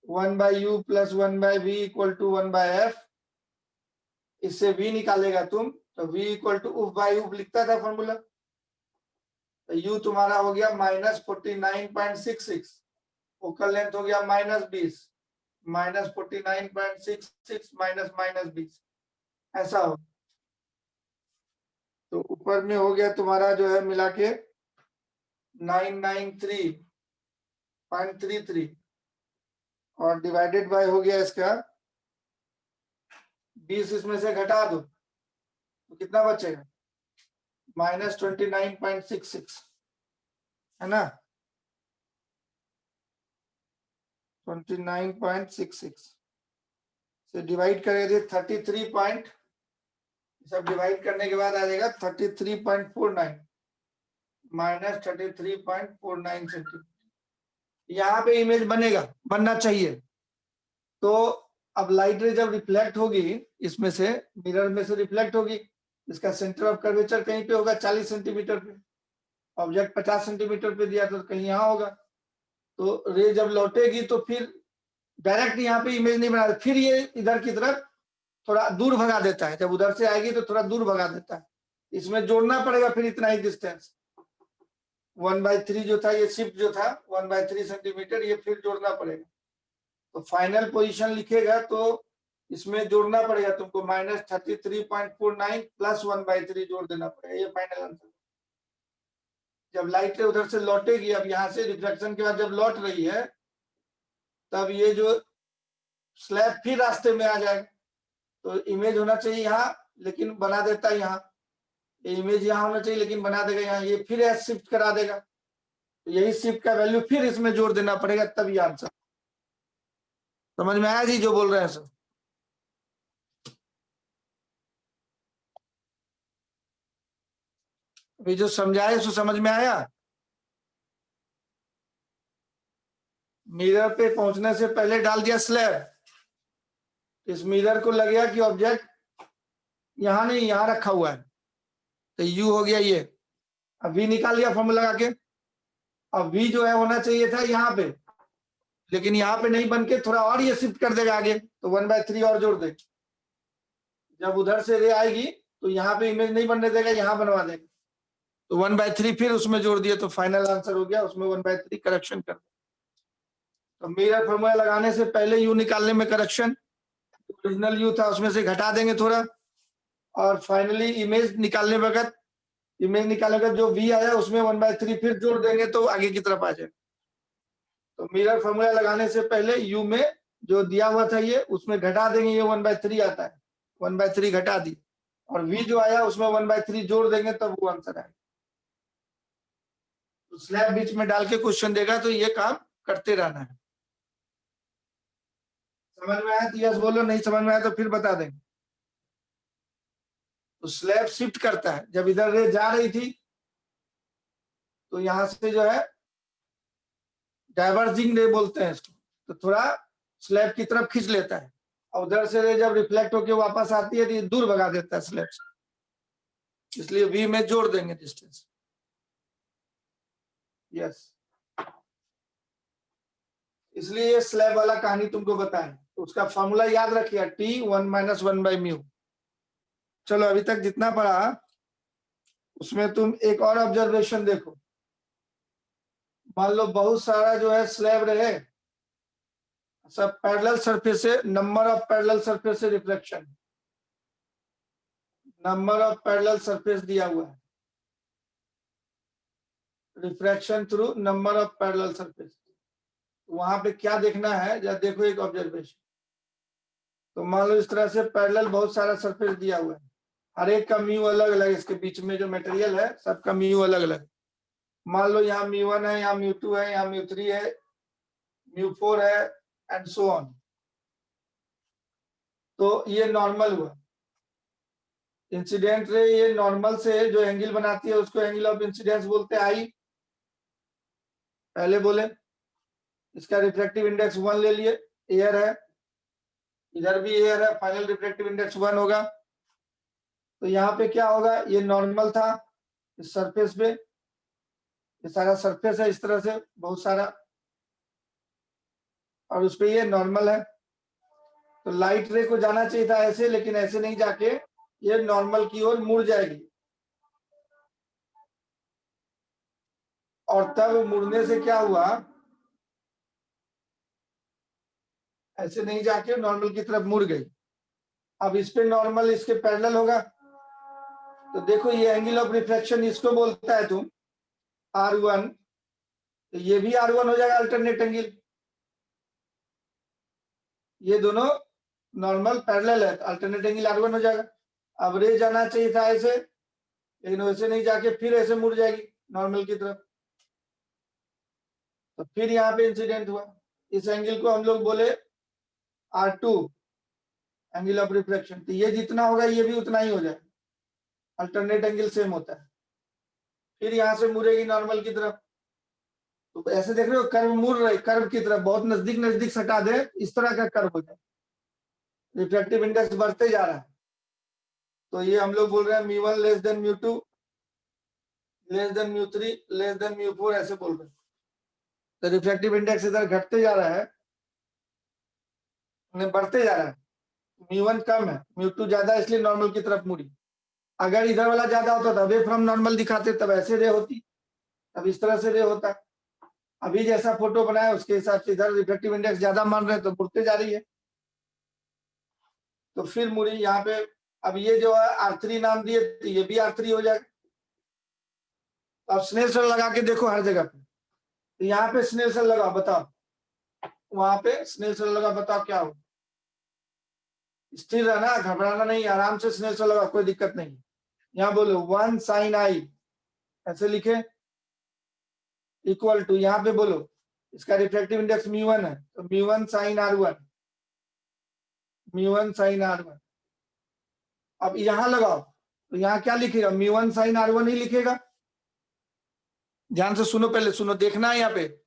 1/u plus 1/v equal to 1/f, इससे v निकालेगा तुम, तो v इक्वल टू उफ बाई उफ लिखता था फॉर्मूला, तो u तुम्हारा हो गया -49.66, फोकल लेंथ हो गया -20, -49.66 -20, ऐसा हो, तो ऊपर में हो गया तुम्हारा जो है मिला के 993.33, और डिवाइडेड बाय हो गया इसका 20, इसमें से घटा दो तो कितना बचेगा, -29.66 है ना, 29.66 से डिवाइड करेंगे 33 सब डिवाइड करने के बाद आ जाएगा 33.49 -33.49 सेंटीमीटर, यहाँ पे इमेज बनेगा, बनना चाहिए। तो अब लाइट रे जब रिफ्लेक्ट होगी इसमें से, मिरर में से रिफ्लेक्ट होगी, इसका सेंटर ऑफ कर्वेचर कहीं पे होगा 40 सेंटीमीटर पे, ऑब्जेक्ट 50 सेंटीमीटर पे दिया तो कहीं यहाँ होगा, तो रे जब लौटेगी तो फिर डायरेक्ट यहाँ पे इमेज नहीं बना, फिर ये इधर की तरफ थोड़ा दूर भगा देता है, जब उधर से आएगी तो थोड़ा दूर भगा देता है, इसमें जोड़ना पड़ेगा फिर इतना ही डिस्टेंस, 1/3 जो था ये शिफ्ट जो था 1/3 सेंटीमीटर, ये फिर जोड़ना पड़ेगा, तो फाइनल पोजीशन लिखेगा तो इसमें जोड़ना पड़ेगा तुमको -33.49 प्लस 1/3 जोड़ देना पड़ेगा, ये फाइनल आंसर। जब लाइट उधर से लौटेगी, अब यहाँ से रिफ्लेक्शन के बाद जब लौट रही है तब ये जो स्लैब फिर रास्ते में आ जाएगा, तो इमेज होना चाहिए यहाँ लेकिन बना देता है यहाँ, ये इमेज यहाँ होना चाहिए लेकिन बना देगा यहाँ, ये फिर शिफ्ट करा देगा, तो यही शिफ्ट का वैल्यू फिर इसमें जोड़ देना पड़ेगा, तब ये आंसर। समझ में आया जी जो बोल रहे हैं सर? अभी जो समझाए सो समझ में आया? मिरर पे पहुंचने से पहले डाल दिया स्लैब, इस मिरर को लगेगा कि ऑब्जेक्ट यहाँ नहीं यहाँ रखा हुआ है, तो यू हो गया ये, अब वी निकाल लिया फॉर्मूला लगा के, अब वी जो है होना चाहिए था यहाँ पे, लेकिन यहाँ पे नहीं बन के थोड़ा और ये शिफ्ट कर देगा आगे, तो 1/3 और जोड़ दे, जब उधर से रे आएगी तो यहाँ पे इमेज नहीं बनने देगा, यहाँ बनवा देगा, तो 1/3 फिर उसमें जोड़ दिए, तो फाइनल आंसर हो गया, उसमें 1/3 करेक्शन कर। तो मिरर फॉर्मूला लगाने से पहले यू निकालने में करेक्शन, ओरिजिनल यू था उसमें से घटा देंगे थोड़ा, और फाइनली इमेज निकालने वक्त, इमेज निकालने का जो वी आया उसमें 1/3 फिर जोड़ देंगे तो आगे की तरफ आ जाएगा। तो मिरर फॉर्मूला लगाने से पहले यू में जो दिया हुआ था ये, उसमें घटा देंगे, ये 1/3 आता है, 1/3 घटा दी, और वी जो आया उसमें 1/3 जोड़ देंगे तब वो आंसर आएगा। तो स्लैब बीच में डाल के क्वेश्चन देगा तो ये काम करते रहना है। समझ में आया तो यस बोलो, नहीं समझ में आया तो फिर बता देंगे। तो स्लैब शिफ्ट करता है, जब इधर रे जा रही थी तो यहां से जो है डाइवर्जिंग रे बोलते हैं इसको, तो थोड़ा स्लैब की तरफ खींच लेता है, और उधर से रे जब रिफ्लेक्ट होकर वापस आती है तो ये दूर भगा देता है स्लैब से, इसलिए वी में जोड़ देंगे डिस्टेंस। यस, इसलिए ये स्लैब वाला कहानी तुमको बताएं, तो उसका फॉर्मूला याद रखिए, टी 1 - 1/μ। चलो अभी तक जितना पढ़ा उसमें तुम एक और ऑब्जर्वेशन देखो, मान लो बहुत सारा जो है स्लैब रहे, सब पैरेलल सरफेस से, नंबर ऑफ पैरेलल सरफेस से reflection, number of parallel surface दिया हुआ है, refraction through number of parallel surface. वहां पे क्या देखना है, जरा देखो एक ऑब्जर्वेशन। तो मान लो इस तरह से पैरेलल बहुत सारा सरफेस दिया हुआ है, हर एक का म्यू अलग अलग, इसके बीच में जो मटेरियल है सबका म्यू अलग अलग। मान लो यहाँ μ1 है, यहाँ μ2 है, यहाँ μ3 है, μ4 है, एंड सो ऑन। तो ये नॉर्मल हुआ, इंसिडेंट रे ये नॉर्मल से जो एंगल बनाती है उसको एंगल ऑफ इंसिडेंस बोलते हैं आई, पहले बोले। इसका रिफ्रैक्टिव इंडेक्स 1 ले लिए, एयर है, इधर भी एयर है, फाइनल रिफ्रैक्टिव इंडेक्स 1 होगा। तो यहाँ पे क्या होगा, ये नॉर्मल था इस सरफेस पे, ये सारा सरफेस है इस तरह से बहुत सारा, और उस पे ये नॉर्मल है। तो लाइट रे को जाना चाहिए था ऐसे, लेकिन ऐसे नहीं जाके ये नॉर्मल की ओर मुड़ जाएगी, और तब मुड़ने से क्या हुआ, ऐसे नहीं जाके नॉर्मल की तरफ मुड़ गई। अब इस पे नॉर्मल इसके पैरेलल होगा, तो देखो ये एंगल ऑफ रिफ्लेक्शन इसको बोलता है तुम R1, तो ये भी R1 हो जाएगा अल्टरनेट एंगल, ये दोनों नॉर्मल पैरेलल है, अल्टरनेट एंगल R1 हो जाएगा। अब रे जाना चाहिए था ऐसे, लेकिन वैसे नहीं जाके फिर ऐसे मुड़ जाएगी नॉर्मल की तरफ, तो फिर यहाँ पे इंसिडेंट हुआ। इस एंगल को हम लोग बोले R2, एंगल ऑफ रिफ्लेक्शन। तो ये जितना होगा ये भी उतना ही हो जाएगा, अल्टरनेट एंगल सेम होता है। फिर यहाँ से मुड़ेगी नॉर्मल की तरफ, तो ऐसे देख रहे हो कर्व मुड़ रहे, कर्व की तरफ बहुत नजदीक नजदीक सटा दे, इस तरह का कर्व हो जाए, रिफ्रैक्टिव इंडेक्स बढ़ते जा रहा है। तो ये हम लोग बोल रहे हैं μ1 less than μ2 less than μ3 less than μ4, ऐसे बोल रहे हैं। तो रिफ्रैक्टिव इंडेक्स इधर घटते जा रहा है, बढ़ते जा रहा है, μ1 कम है, μ2 ज्यादा, इसलिए नॉर्मल की तरफ मुड़ी। अगर इधर वाला ज्यादा होता तो वे फ्रॉम नॉर्मल दिखाते, तब ऐसे रे होती, अब इस तरह से रे होता। अभी जैसा फोटो बनाया उसके हिसाब से इधर रिफ्रैक्टिव इंडेक्स ज्यादा मान रहे हैं तो मुड़ते जा रही है, तो फिर मुड़ी यहाँ पे। अब ये जो है R3 नाम दिए, तो ये भी R3 हो जाएगा। अब स्नेल लगा के देखो हर जगह पे, तो यहाँ पे स्नेल लगा, बताओ वहां पे स्नेल लगा, बताओ क्या हो। स्थिर रहना, घबराना नहीं, आराम से स्नेल लगा, कोई दिक्कत नहीं। यहाँ बोलो 1 sin I, ऐसे लिखे, इक्वल टू, यहाँ पे बोलो इसका रिफ्रैक्टिव इंडेक्स μ1 है, तो μ1 sin R1, μ1 sin R1। अब यहां लगाओ, तो यहाँ क्या लिखेगा, μ1 sin R1 ही लिखेगा। ध्यान से सुनो, पहले सुनो, देखना है यहाँ पे,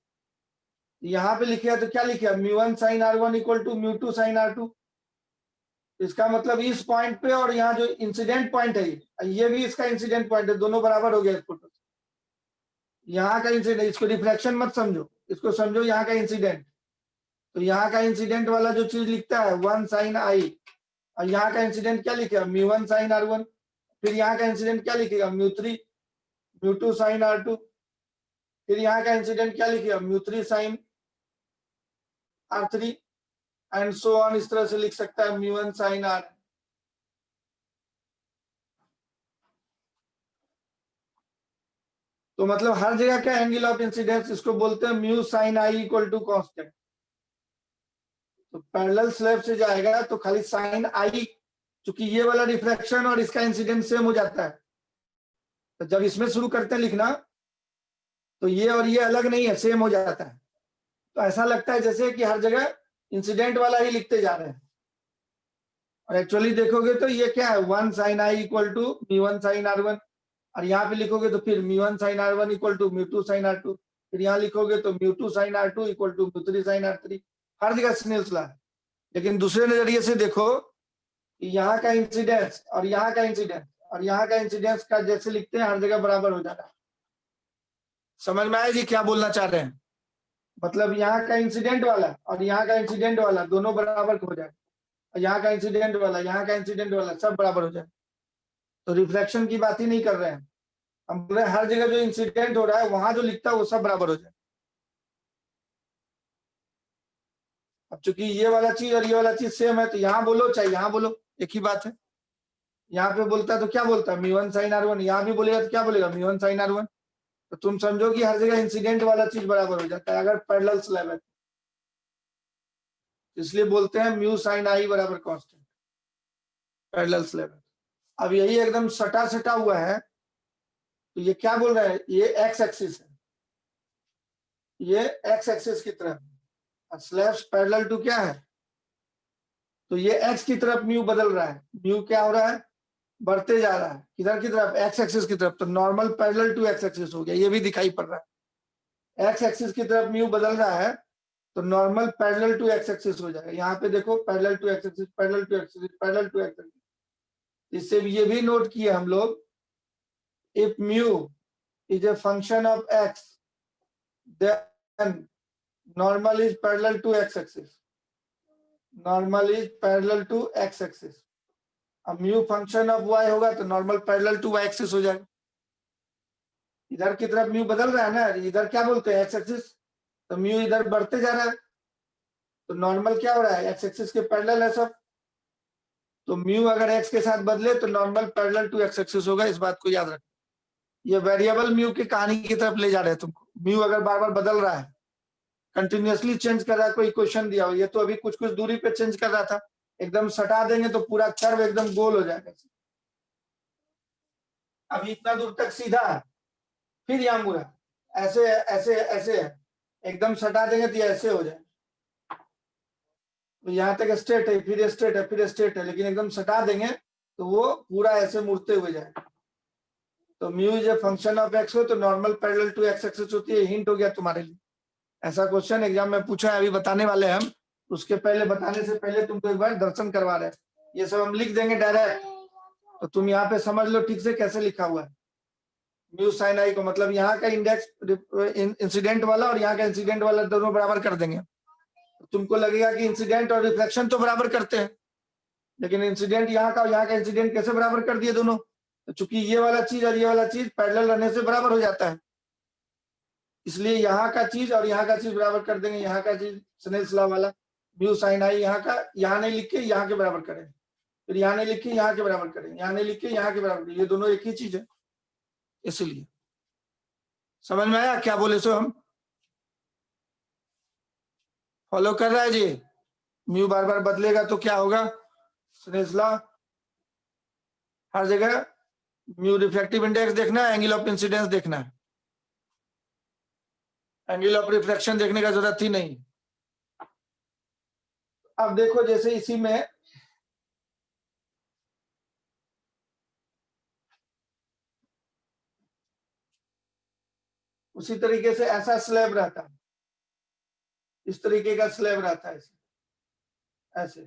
यहाँ पे लिखेगा तो क्या लिखेगा, μ1 sin R1 equal to μ2 sin R2। इसका मतलब इस पॉइंट पे और यहाँ जो इंसिडेंट पॉइंट है, ये भी इसका इंसिडेंट पॉइंट है, दोनों बराबर हो गया इस फोटो। यहाँ का इंसिडेंट, इसको रिफ्लेक्शन मत समझो, इसको समझो यहाँ का इंसिडेंट। तो यहाँ का इंसिडेंट वाला जो चीज लिखता है 1 sin I, और यहाँ का इंसिडेंट क्या लिखेगा, μ1 sin R1। फिर यहाँ का इंसिडेंट क्या लिखेगा, μ3 μ2 sin R2। फिर यहाँ का इंसिडेंट क्या लिखेगा, μ3 sin R3, and so on, इस तरह से लिख सकता है μ1 sin R। तो मतलब हर जगह का एंगल ऑफ इंसिडेंस इसको बोलते हैं mu sine I equal to constant. तो पैरेलल स्लैब से जाएगा तो खाली साइन आई, चूंकि ये वाला रिफ्लेक्शन और इसका इंसिडेंट सेम हो जाता है, तो जब इसमें शुरू करते हैं लिखना तो ये और ये अलग नहीं है, सेम हो जाता है। तो ऐसा लगता है जैसे कि हर जगह इंसिडेंट वाला ही लिखते जा रहे हैं, और एक्चुअली देखोगे तो ये क्या है, 1 sin I equal to μ1 sin R1, और यहाँ पे लिखोगे तो फिर μ1 sin R1 equal to μ2 sin R2, फिर यहाँ लिखोगे तो μ2 sin R2 equal to μ3 sin R3। हर जगह स्नेल्स लॉ है। लेकिन दूसरे नजरिए से देखो, यहाँ का इंसिडेंस और यहाँ का इंसिडेंस और यहाँ का इंसिडेंस का जैसे लिखते हैं हर जगह बराबर हो जाता है। समझ में आया जी क्या बोलना चाह रहे हैं? मतलब यहाँ का इंसिडेंट वाला और यहाँ का इंसिडेंट वाला दोनों बराबर हो जाए, यहाँ का इंसिडेंट वाला, यहाँ का इंसिडेंट वाला सब बराबर हो जाए। तो रिफ्लेक्शन की बात ही नहीं कर रहे हैं हम, बोल रहे हैं हर जगह जो इंसिडेंट हो रहा है वहां जो लिखता है वो सब बराबर हो जाए। अब चूंकि ये वाला चीज और ये वाला चीज सेम है तो यहाँ बोलो चाहे यहाँ बोलो एक ही बात है। यहाँ पे बोलता है तो क्या बोलता है μ1 sin r1, यहाँ भी बोलेगा तो क्या बोलेगा μ1 sin r1। तो तुम समझो कि हर जगह इंसिडेंट वाला चीज बराबर हो जाता है अगर पैरेलल स्लैब है, इसलिए बोलते हैं म्यू साइन आई बराबर कांस्टेंट पैरेलल स्लैब है। अब यही एकदम सटा सटा हुआ है तो ये क्या बोल रहा है, ये एक्स एक्सिस है, ये एक्स एक्सिस की तरफ स्लैब्स पैरेलल टू क्या है, तो ये एक्स की तरफ म्यू बदल रहा है, म्यू क्या हो रहा है बढ़ते जा रहा है किधर की तरफ, एक्स एक्सिस की तरफ। तो normal parallel to X axis हो गया, ये भी दिखाई पड़ रहा है। एक्स एक्सिस की तरफ म्यू बदल रहा है तो normal parallel to X axis हो जाएगा। यहाँ पे देखो parallel to X axis, parallel to X axis, parallel to X axis. इससे ये भी नोट किए हम लोग, if mu is a function of X then normal is parallel to X axis, normal is parallel to X axis. अब mu function of Y होगा तो normal parallel to Y axis हो जाएगा। इधर की तरफ म्यू बदल रहा है ना, इधर क्या बोलते हैं एक्स एक्सिस, तो म्यू इधर बढ़ते जा रहा है तो नॉर्मल क्या हो रहा है एक्स एक्सिस के पैरेलल है सब। तो म्यू अगर एक्स के साथ बदले तो normal parallel to X axis होगा, इस बात को याद रखना। ये वेरिएबल म्यू की कहानी की तरफ ले जा रहे हैं तुमको। म्यू अगर बार बार बदल रहा है, कंटिन्यूअसली चेंज कर रहा है, कोई क्वेश्चन दिया हो, ये तो अभी कुछ कुछ दूरी पे चेंज कर रहा था, एकदम सटा देंगे तो पूरा कर्व एकदम गोल हो जाएगा। अभी इतना दूर तक सीधा है, फिर यहाँ मुड़ा, ऐसे ऐसे ऐसे है, एकदम सटा देंगे तो ऐसे हो जाए, तो यहाँ तक स्ट्रेट है, फिर स्ट्रेट है, फिर स्ट्रेट है, लेकिन एकदम सटा देंगे तो वो पूरा ऐसे मुड़ते हुए जाए। तो mu is a function of X हो तो normal parallel to X axis होती है। हिंट हो गया तुम्हारे लिए, ऐसा क्वेश्चन एग्जाम में पूछा है, अभी बताने वाले हैं हम। उसके पहले बताने से पहले तुमको एक बार दर्शन करवा रहे हैं। ये सब हम लिख देंगे डायरेक्ट, तो तुम यहाँ पे समझ लो ठीक से कैसे लिखा हुआ है। म्यू साइन आई को मतलब यहाँ का इंडेक्स इंसिडेंट वाला और यहाँ का इंसिडेंट वाला दोनों बराबर कर देंगे। तुमको लगेगा कि इंसिडेंट और रिफ्लेक्शन तो बराबर करते हैं, लेकिन इंसिडेंट यहाँ का और यहाँ का इंसिडेंट कैसे बराबर कर दिए दोनों, तो चूंकि ये वाला चीज और ये वाला चीज पैरेलल रहने से बराबर हो जाता है, इसलिए यहाँ का चीज और यहाँ का चीज बराबर कर देंगे। यहाँ का चीज स्नेल्स लॉ वाला म्यू साइन आई, यहाँ का यहाँ नहीं लिख के यहाँ के बराबर करें, फिर यहाँ नहीं लिख के यहाँ के बराबर करें, यहाँ नहीं लिख के यहाँ के बराबर करें, ये दोनों एक ही चीज है। इसलिए समझ में आया क्या बोले सो हम, फॉलो कर रहा है जी। म्यू बार बार बदलेगा तो क्या होगा, स्नेल्स लॉ, हर जगह म्यू रिफ्लेक्टिव इंडेक्स देखना है, एंगल ऑफ इंसिडेंस देखना है, एंगल ऑफ रिफ्लेक्शन देखने का जरूरत ही नहीं। अब देखो जैसे इसी में उसी तरीके से ऐसा स्लैब रहता है, इस तरीके का स्लैब रहता है ऐसे,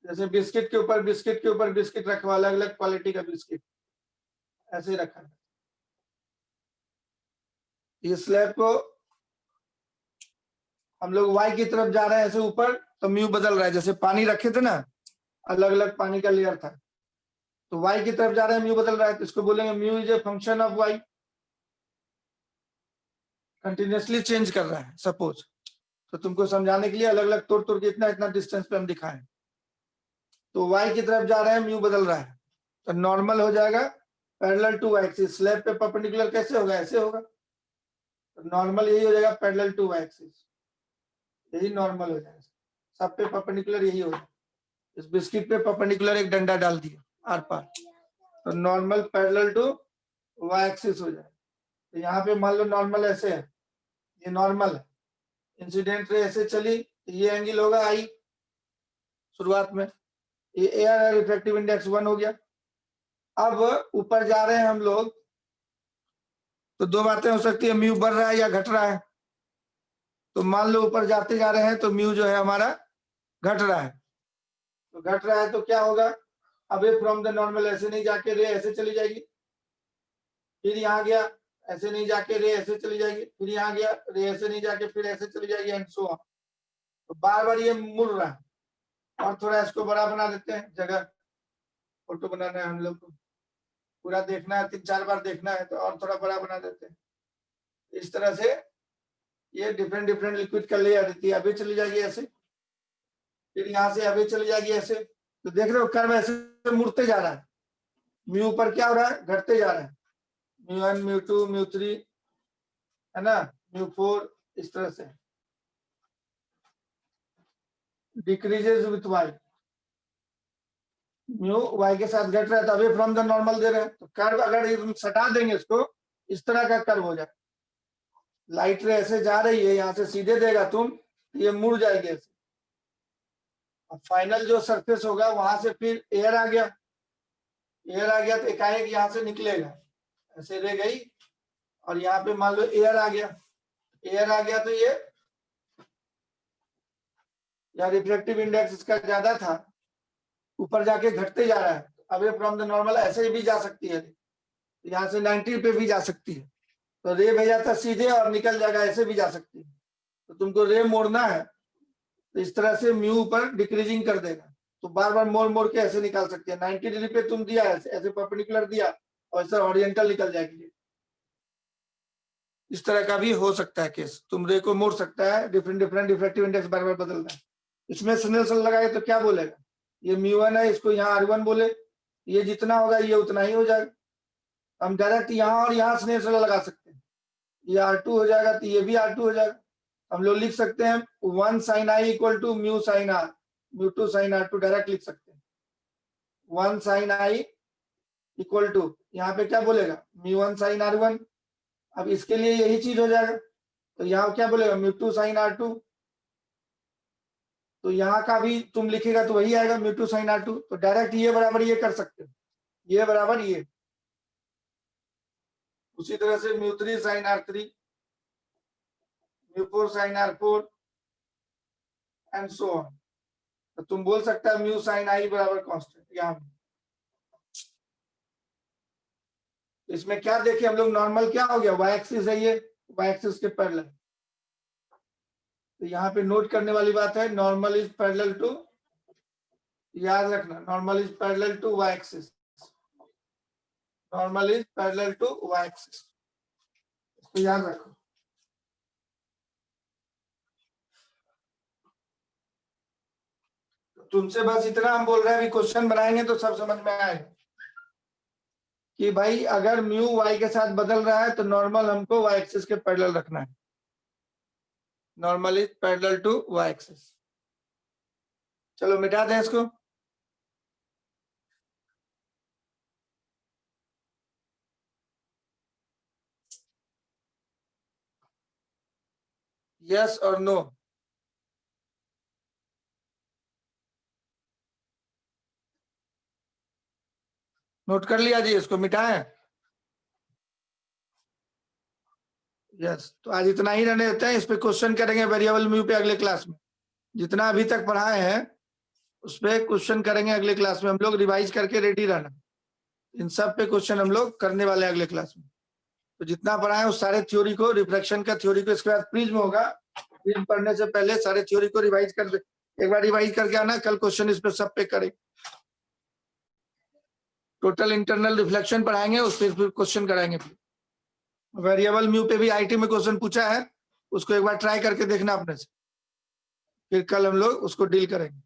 जैसे बिस्किट के ऊपर बिस्किट के ऊपर बिस्किट रखा, अलग अलग क्वालिटी का बिस्किट ऐसे रखा है। इस स्लैब को हम लोग वाई की तरफ जा रहे हैं ऐसे ऊपर, तो म्यू बदल रहा है, जैसे पानी रखे थे ना, अलग अलग पानी का लेयर था, तो वाई की तरफ जा रहे हैं म्यू बदल रहा है, तो इसको बोलेंगे mu is a function of Y, continuously change कर रहा है सपोज। तो तुमको समझाने के लिए अलग अलग तोड़ तोड़ के इतना इतना डिस्टेंस पे हम दिखाएं, तो वाई की तरफ जा रहे हैं म्यू बदल रहा है, तो नॉर्मल हो जाएगा parallel to Y axis. Slab पे परपेंडिकुलर कैसे होगा, ऐसे होगा, तो नॉर्मल यही हो जाएगा पैरेलल टू वाई एक्सिस, यही नॉर्मल हो जाएगा, सब पे परपेंडिकुलर यही हो जाएगा। इस बिस्किट पे परपेंडिकुलर एक डंडा डाल दिया आर पार, तो normal parallel to Y axis हो जाएगा। तो यहाँ पे मान लो नॉर्मल ऐसे है, ये नॉर्मल है, इंसिडेंट रे ऐसे चली तो ये एंगल होगा आई शुरुआत में, ये एयर रिफ्रैक्टिव इंडेक्स 1 हो गया। अब ऊपर जा रहे हैं हम लोग तो दो बातें हो सकती है, म्यू बढ़ रहा है या घट रहा है। तो मान लो ऊपर जाते जा रहे हैं तो म्यू जो है हमारा घट रहा है, तो घट रहा है तो क्या होगा, अबे फ्रॉम द नॉर्मल ऐसे नहीं जाके रे ऐसे चली जाएगी, फिर यहाँ गया ऐसे नहीं जाके रे ऐसे चली जाएगी, फिर यहाँ गया रे ऐसे नहीं जाके फिर ऐसे चली जाएगी, एंड सो ऑन। तो बार बार ये मुड़ रहा है। और थोड़ा इसको बड़ा बना देते हैं, जगह फोटो बनाना है हम लोग को, पूरा देखना है, 3-4 बार देखना है, तो और थोड़ा बड़ा बना देते हैं। इस तरह से ये डिफरेंट डिफरेंट लिक्विड का लेयर रहती है, अभी चली जाएगी ऐसे, फिर यहाँ से अभी चली जाएगी ऐसे। तो देख रहे हो कर्व ऐसे मुड़ते जा रहा है, म्यू पर क्या हो रहा है, घटते जा रहा है, μ1 μ2 μ3 है ना, μ4 इस तरह से decreases with Y, mu Y के साथ घट रहा है तो अवे फ्रॉम द नॉर्मल दे रहे हैं। तो कर्व अगर तुम सटा देंगे इसको, इस तरह का कर्व हो जाए, लाइट रे ऐसे जा रही है, यहाँ से सीधे देगा तुम, ये मुड़ जाएगी ऐसे। अब फाइनल जो सरफेस होगा वहां से फिर एयर आ गया, एयर आ गया तो एकाएक यहाँ से निकलेगा, ऐसे रह गई, और यहाँ पे मान लो एयर आ गया, एयर आ गया तो ये या रिफ्लेक्टिव इंडेक्स इसका ज्यादा था, ऊपर जाके घटते जा रहा है, अवे फ्रॉम द नॉर्मल ऐसे भी जा सकती है, यहाँ से 90 पे भी जा सकती है, तो रे भेजा था सीधे और निकल जाएगा, ऐसे भी जा सकती है। तो तुमको रे मोड़ना है तो इस तरह से म्यू पर डिक्रीजिंग कर देगा, तो बार बार मोड़ मोड़ के ऐसे निकाल सकते हैं। 90 डिग्री पे तुम दिया ऐसे परपेंडिकुलर दिया और ऐसे ओरिएंटल निकल जाएगी, इस तरह का भी हो सकता है केस। तुम रे को मोड़ सकता है, डिफरेंट डिफरेंट रिफ्लेक्टिव इंडेक्स बार बार बदल रहा है। इसमें स्नेलसन लगाए तो क्या बोलेगा, ये μ1 है, इसको यहाँ R1 बोले, ये जितना होगा ये उतना ही हो जाएगा। हम डायरेक्ट यहाँ और यहाँ स्नेलसन लगा सकते हैं, ये R2 हो जाएगा तो ये भी R2 हो जाएगा। हम लोग लिख सकते हैं 1 sin I equal to mu sine R, μ2 sin R2 direct लिख सकते हैं। 1 sin I इक्वल टू यहाँ पे क्या बोलेगा μ1 sin R1, अब इसके लिए यही चीज हो जाएगा, तो यहाँ क्या बोलेगा μ2 sin R2, तो यहाँ का भी तुम लिखेगा तो वही आएगा μ2 sin R2, तो डायरेक्ट ये बराबर ये कर सकते हो, ये बराबर ये। उसी तरह से μ3 sin R3, μ4 sin R4 and so on. तो तुम बोल सकता है म्यू साइन आई बराबर कांस्टेंट। यहाँ इसमें क्या देखे हम लोग, नॉर्मल क्या हो गया, वाई एक्सिस है, ये वाई एक्सिस के पैरेलल। तो यहाँ पे नोट करने वाली बात है, नॉर्मल इज पैरेलल टू, याद रखना, normal is parallel to Y axis, normal is parallel to Y axis, इसको याद रखो। तुमसे बस इतना हम बोल रहे हैं, अभी क्वेश्चन बनाएंगे तो सब समझ में आएगा कि भाई अगर म्यू वाई के साथ बदल रहा है तो नॉर्मल हमको वाई एक्सिस के पैरेलल रखना है, normal is parallel to Y axis. चलो मिटा दें इसको। यस और नो, नोट कर लिया जी, इसको मिटाएं। यस, तो आज इतना ही रहने देते हैं, इस पे क्वेश्चन करेंगे वेरिएबल म्यू पे अगले क्लास में। जितना अभी तक पढ़ाए हैं उस पे क्वेश्चन करेंगे अगले क्लास में, हम लोग रिवाइज करके रेडी रहना, इन सब पे क्वेश्चन हम लोग करने वाले हैं अगले क्लास में। तो जितना पढ़ाए उस सारे थ्योरी को, रिफ्रैक्शन का थ्योरी को, इसके बाद प्रिज्म होगा, प्रिज्म पढ़ने से पहले सारे थ्योरी को रिवाइज कर दे, एक बार रिवाइज करके आना, कल क्वेश्चन इस पे सब पे करेंगे। टोटल इंटरनल रिफ्लेक्शन पढ़ाएंगे, उस पर फिर क्वेश्चन कराएंगे। वेरिएबल म्यू पे भी आईटी में क्वेश्चन पूछा है, उसको एक बार ट्राई करके देखना अपने से, फिर कल हम लोग उसको डील करेंगे।